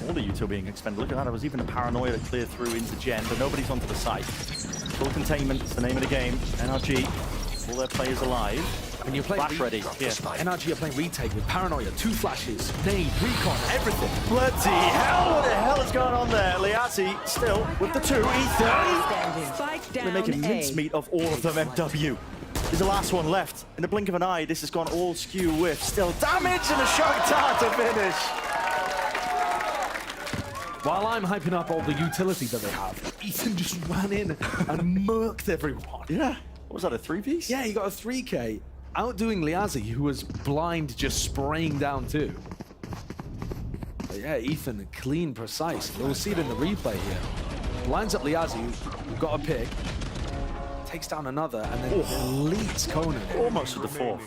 All the util being expended. Look at that, there was even a paranoia that cleared through into Gen, but nobody's onto the site. Full containment, it's the name of the game. NRG, all their players alive. When you're playing Flash ready. Yeah. NRG are playing retake with paranoia, 2 flashes, nade, recon, everything. Bloody hell, what the hell is going on there? Liazzi still with the 2, E30. Spike They're down making A. mincemeat of all of them. MW is the last one left. In the blink of an eye, this has gone all skew with still damage and a shot to finish. While I'm hyping up all the utility that they have, Ethan just ran in and murked everyone. Yeah. What was that, a 3-piece? Yeah, he got a 3K, outdoing Liazzi, who was blind, just spraying down too. But yeah, Ethan, clean, precise. We'll see it in the replay here. Lines up Liazzi, who got a pick, takes down another, and then deletes Conan. Almost with the 4th.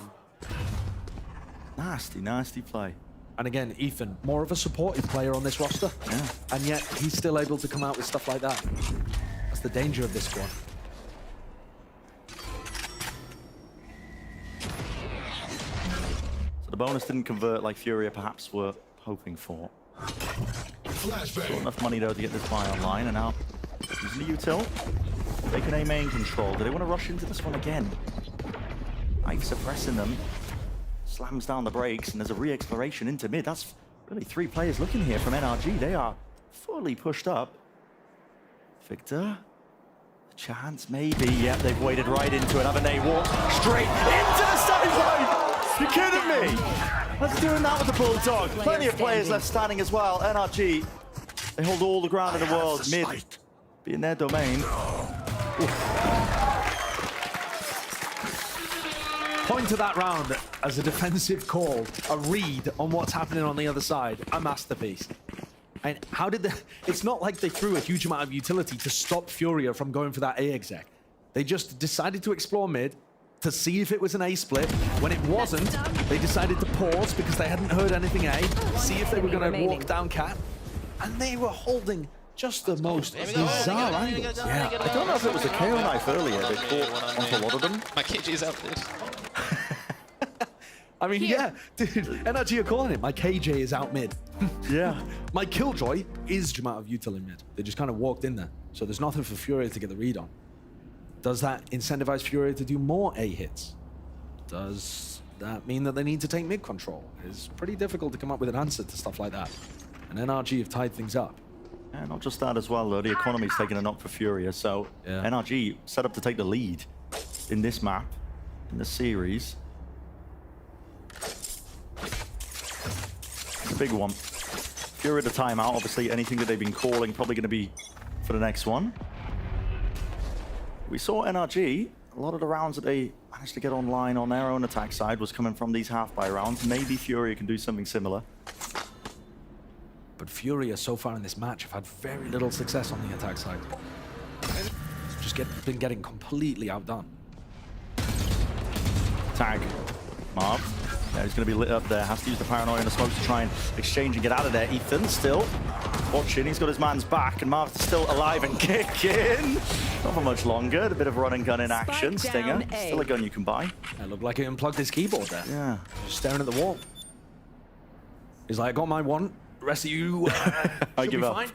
Nasty, nasty play. And again, Ethan, more of a supportive player on this roster. Yeah. And yet, he's still able to come out with stuff like that. That's the danger of this squad. So the bonus didn't convert like Furia perhaps were hoping for. Got enough money though to get this buy online, and now using the util. They can A main control. Do they want to rush into this one again? Knife suppressing them. Slams down the brakes, and there's a re-exploration into mid. That's really 3 players looking here from NRG. They are fully pushed up. Victor, a chance maybe. Yep, they've waded right into it. Haven't they? Walked straight into the sideline. You kidding me? Let's doing that with the Bulldog. Plenty of players left standing as well. NRG, they hold all the ground in the world. Mid, be in their domain. Point to that round as a defensive call, a read on what's happening on the other side, a masterpiece. And how did they... It's not like they threw a huge amount of utility to stop Furia from going for that A exec. They just decided to explore mid to see if it was an A split. When it wasn't, they decided to pause because they hadn't heard anything A, see if they were going to walk down cat. And they were holding just the most bizarre angles. Yeah, I don't know if it was a KO knife earlier. They caught onto a lot of them. My KJ's out, dude. I mean, yeah, dude, NRG are calling it. My KJ is out mid. Yeah. My Killjoy is Jamal of util in mid. They just kind of walked in there. So there's nothing for Furia to get the read on. Does that incentivize Furia to do more A hits? Does that mean that they need to take mid control? It's pretty difficult to come up with an answer to stuff like that. And NRG have tied things up. And not just that as well, though. The economy's taking a knock for Furia. So Yeah. NRG set up to take the lead in this map, in the series. It's a big one. Furia at the timeout, obviously anything that they've been calling probably going to be for the next one. We saw NRG, a lot of the rounds that they managed to get online on their own attack side was coming from these half-buy rounds. Maybe Furia can do something similar. But Furia so far in this match have had very little success on the attack side. Just been getting completely outdone. Tag. Marv. Yeah, he's going to be lit up there. Has to use the paranoia and the smoke to try and exchange and get out of there. Ethan still watching. He's got his man's back, and Marv's still alive and kicking. Not for much longer. A bit of run and gun in action. Stinger. Still a gun you can buy. It looked like he unplugged his keyboard there. Yeah. Just staring at the wall. He's like, I got my one. The rest of you I should give be up. fine.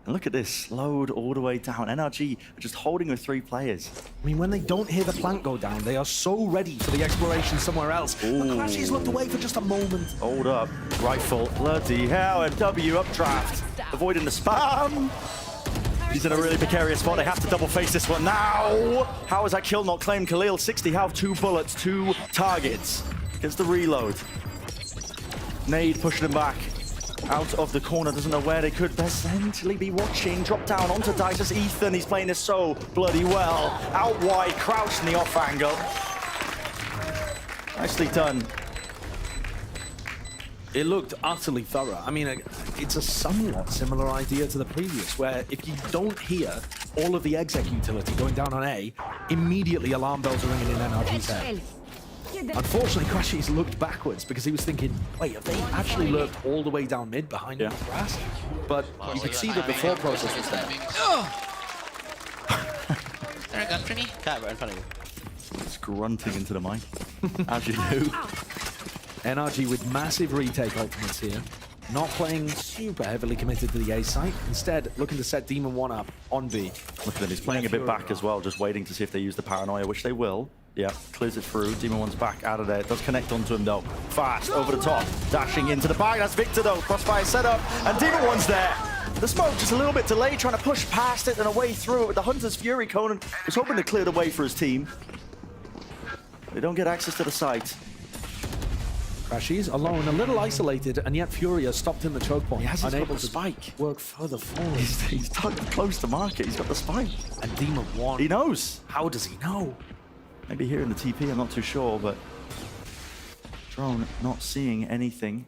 And look at this, slowed all the way down. NRG are just holding with 3 players. I mean, when they don't hear the plant go down, they are so ready for the exploration somewhere else. But Crashies looked away for just a moment. Hold up, rifle, bloody hell, and W updraft. Avoiding the spam. He's in a really precarious spot. They have to double face this one now. How is that kill not claimed? Khalil, 60 health, 2 bullets, 2 targets. Gets the reload. Nade pushing him back. Out of the corner, doesn't know where they could essentially be watching. Drop down onto Dices. Ethan, he's playing this so bloody well. Out wide, crouched in the off angle. Nicely done. It looked utterly thorough. I mean, it's a somewhat similar idea to the previous, where if you don't hear all of the exec utility going down on A, immediately alarm bells are ringing in NRG's head. Unfortunately, Crashies looked backwards because he was thinking, wait, have they actually lurked all the way down mid behind the grass? But you could see that the thought process was there. Is there a gun for me? Cat right in front of you. It's grunting into the mic. As you do. NRG with massive retake ultimates here. Not playing super heavily committed to the A site. Instead, looking to set Demon 1 up on B. Look at him, he's playing a bit back as well, just waiting to see if they use the paranoia, which they will. Yeah, clears it through. Demon 1's back out of there. It does connect onto him though. Fast, over the top, dashing into the bag. That's Victor though. Crossfire set up, and Demon 1's there. The smoke just a little bit delayed, trying to push past it and away through it with the Hunter's Fury. Conan was hoping to clear the way for his team. They don't get access to the site. Crashies alone, a little isolated, and yet Furia stopped in the choke point. He has unable the to spike. Work further forward. He's tucked close to market. He's got the spike. And Demon 1. He knows. How does he know? Maybe here in the TP, I'm not too sure, but Drone not seeing anything.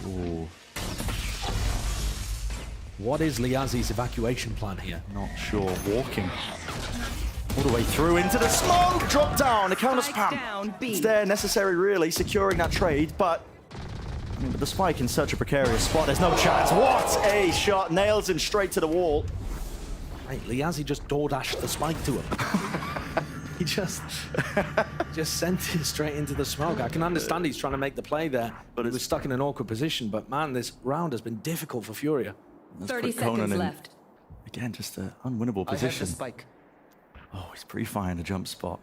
Ooh. What is Liazi's evacuation plan here? Not sure. Walking all the way through into the smoke. Drop down. The counter spam. It's there, necessary really, securing that trade, but I mean, with the spike in such a precarious spot, there's no chance. What a shot. Nails him straight to the wall. Right, Liazi just door dashed the spike to him. He just sent it straight into the smoke. I can understand he's trying to make the play there, but he was stuck in an awkward position. But man, this round has been difficult for Furia. 30 seconds left. Again, just an unwinnable position. I have the spike. Oh, he's pre-firing the jump spot.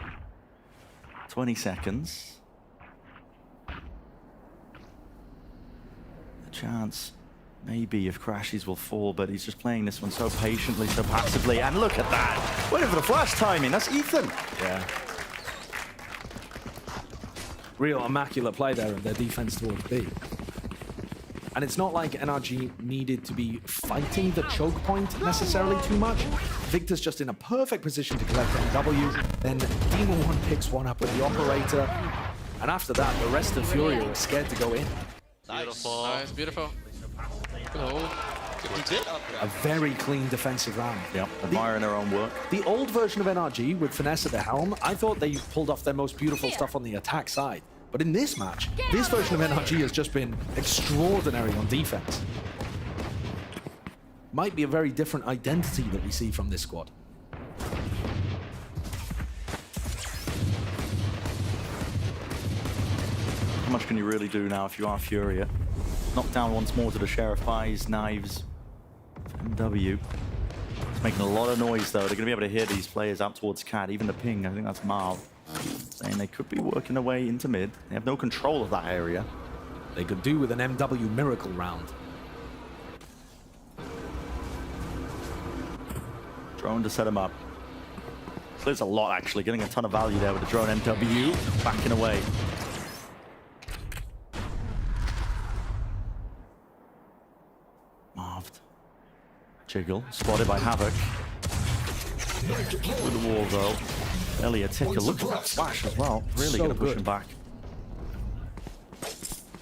20 seconds. A chance, maybe, if Crashies will fall, but he's just playing this one so patiently, so passively. And look at that! Waiting for the flash timing. That's Ethan. Yeah. Real immaculate play there of their defense towards B. And it's not like NRG needed to be fighting the choke point necessarily too much. Victor's just in a perfect position to collect MW. Then Demon 1 picks one up with the operator. And after that, the rest of Furia are scared to go in. Beautiful. Nice, beautiful. A very clean defensive round. Yep, admiring their own work. The old version of NRG with Finesse at the helm, I thought they pulled off their most beautiful stuff on the attack side. But in this match, this version of NRG has just been extraordinary on defense. Might be a very different identity that we see from this squad. How much can you really do now if you are Furia? Knock down once more to the Sheriff Eyes, Knives, MW. It's making a lot of noise though. They're going to be able to hear these players out towards Cat. Even the ping, I think that's Marv, saying they could be working their way into mid. They have no control of that area. They could do with an MW miracle round. Drone to set him up. So there's a lot actually, getting a ton of value there with the drone MW, backing away. Marved. Jiggle, spotted by Havoc. With the wall though. Elliot Ticker, look at that flash as well. Really So gonna push good. him back.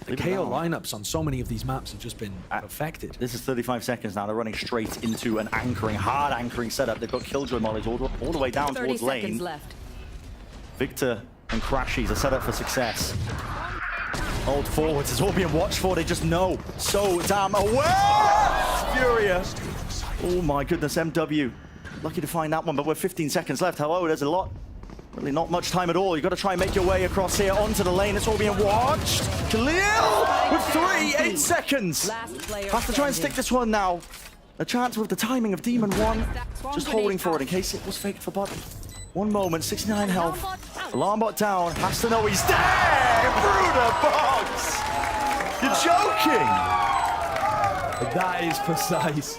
The KO lineups on so many of these maps have just been perfected. This is 35 seconds now. They're running straight into an anchoring, hard anchoring setup. They've got Killjoy mollies all the way down 30 towards seconds lane. left. Victor and Crashies are set up for success. Old forwards is all being watched for. They just know so damn aware. Furia. Oh my goodness, MW. Lucky to find that one, but we're 15 seconds left. Hello, there's a lot. Really not much time at all. You've got to try and make your way across here onto the lane. It's all being watched. Khalil with 8 seconds. Have to try and stick this one now. A chance with the timing of Demon 1. Just holding for it in case it was faked for button. 1 moment, 69 health. Alarm bot down. Has to know he's there. Bruder box. You're joking. That is precise.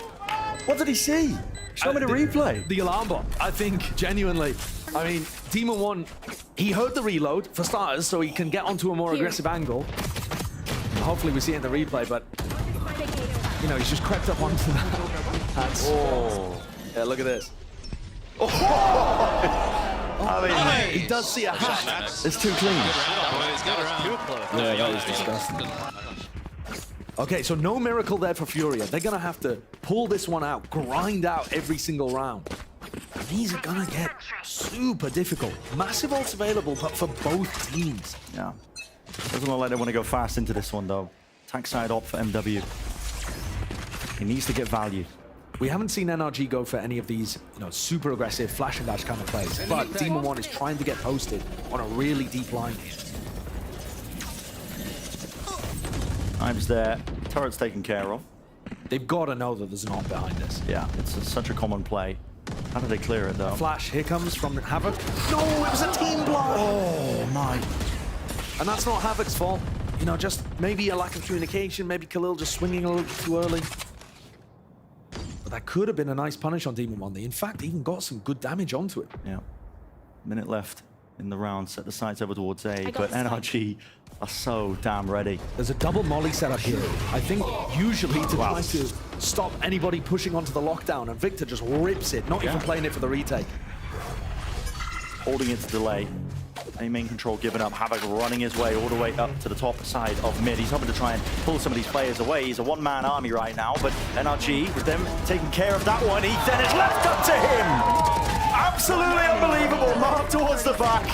What did he see? Show me the replay. The alarm bot, I think, genuinely. I mean, Demon 1, he heard the reload, for starters, so he can get onto a more aggressive angle. Hopefully we see it in the replay, but, you know, he's just crept up onto that. That's, yeah, look at this. I mean, he does see a hat. It's too clean. Yeah, that was disgusting. Okay, so no miracle there for Furia. They're gonna have to pull this one out, grind out every single round. And these are gonna get super difficult. Massive ults available, but for both teams. Yeah. Doesn't look like they want to go fast into this one, though. Tank side op for MW. He needs to get value. We haven't seen NRG go for any of these, super aggressive flash and dash kind of plays, but Demon One is trying to get posted on a really deep line. Time's there. Turret's taken care of. They've got to know that there's an op behind this. Yeah, it's such a common play. How do they clear it, though? Flash, here comes from Havoc. No, it was a team block! Oh, my. And that's not Havoc's fault. Just maybe a lack of communication, maybe Khalil just swinging a little too early. But that could have been a nice punish on Demon One. They, in fact, even got some good damage onto it. Yeah. Minute left in the round. Set the sights over towards A, but NRG are so damn ready. There's a double molly set up here. I think usually to try to stop anybody pushing onto the lockdown, and Victor just rips it, not even playing it for the retake. Holding it to delay. A main control given up. Havoc running his way all the way up to the top side of mid. He's hoping to try and pull some of these players away. He's a one-man army right now, but NRG, with them taking care of that one, Ethan is left up to him! Absolutely unbelievable. Mark towards the back.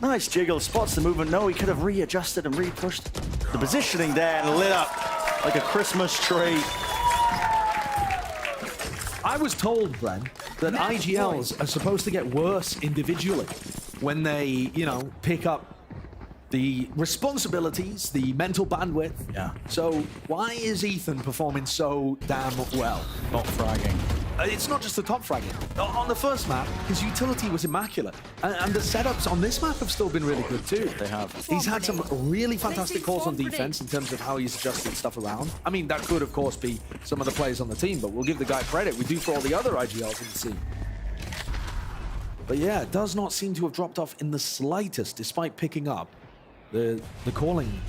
Nice jiggle, spots the movement. No, he could have readjusted and re-pushed the positioning there and lit up like a Christmas tree. I was told, Bren, that IGLs are supposed to get worse individually when they, pick up the responsibilities, the mental bandwidth. Yeah. So why is Ethan performing so damn well? Not fragging. It's not just the top fragging. On the first map, his utility was immaculate. And the setups on this map have still been really good too. They have. He's had some really fantastic calls on defense in terms of how he's adjusted stuff around. I mean, that could, of course, be some of the players on the team, but we'll give the guy credit. We do for all the other IGLs in the scene. But yeah, it does not seem to have dropped off in the slightest, despite picking up the calling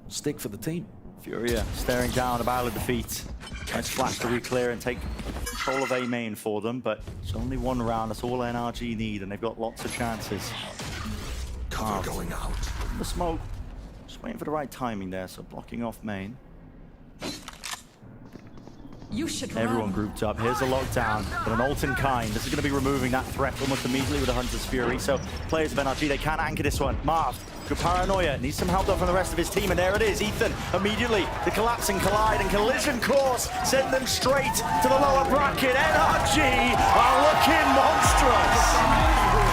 stick for the team. FURIA staring down a battle of defeat. Nice flash to re-clear and take control of A main for them, but it's only one round. That's all NRG need, and they've got lots of chances. Cover going out. The smoke. Just waiting for the right timing there, so blocking off main. You should Everyone run. grouped up. Here's a lockdown, but an ult in kind. This is going to be removing that threat almost immediately with a Hunter's Fury. So players of NRG, they can anchor this one. Marv, good paranoia. Needs some help though from the rest of his team, and there it is. Ethan, immediately, the collapsing collide and collision course send them straight to the lower bracket. NRG are looking monstrous.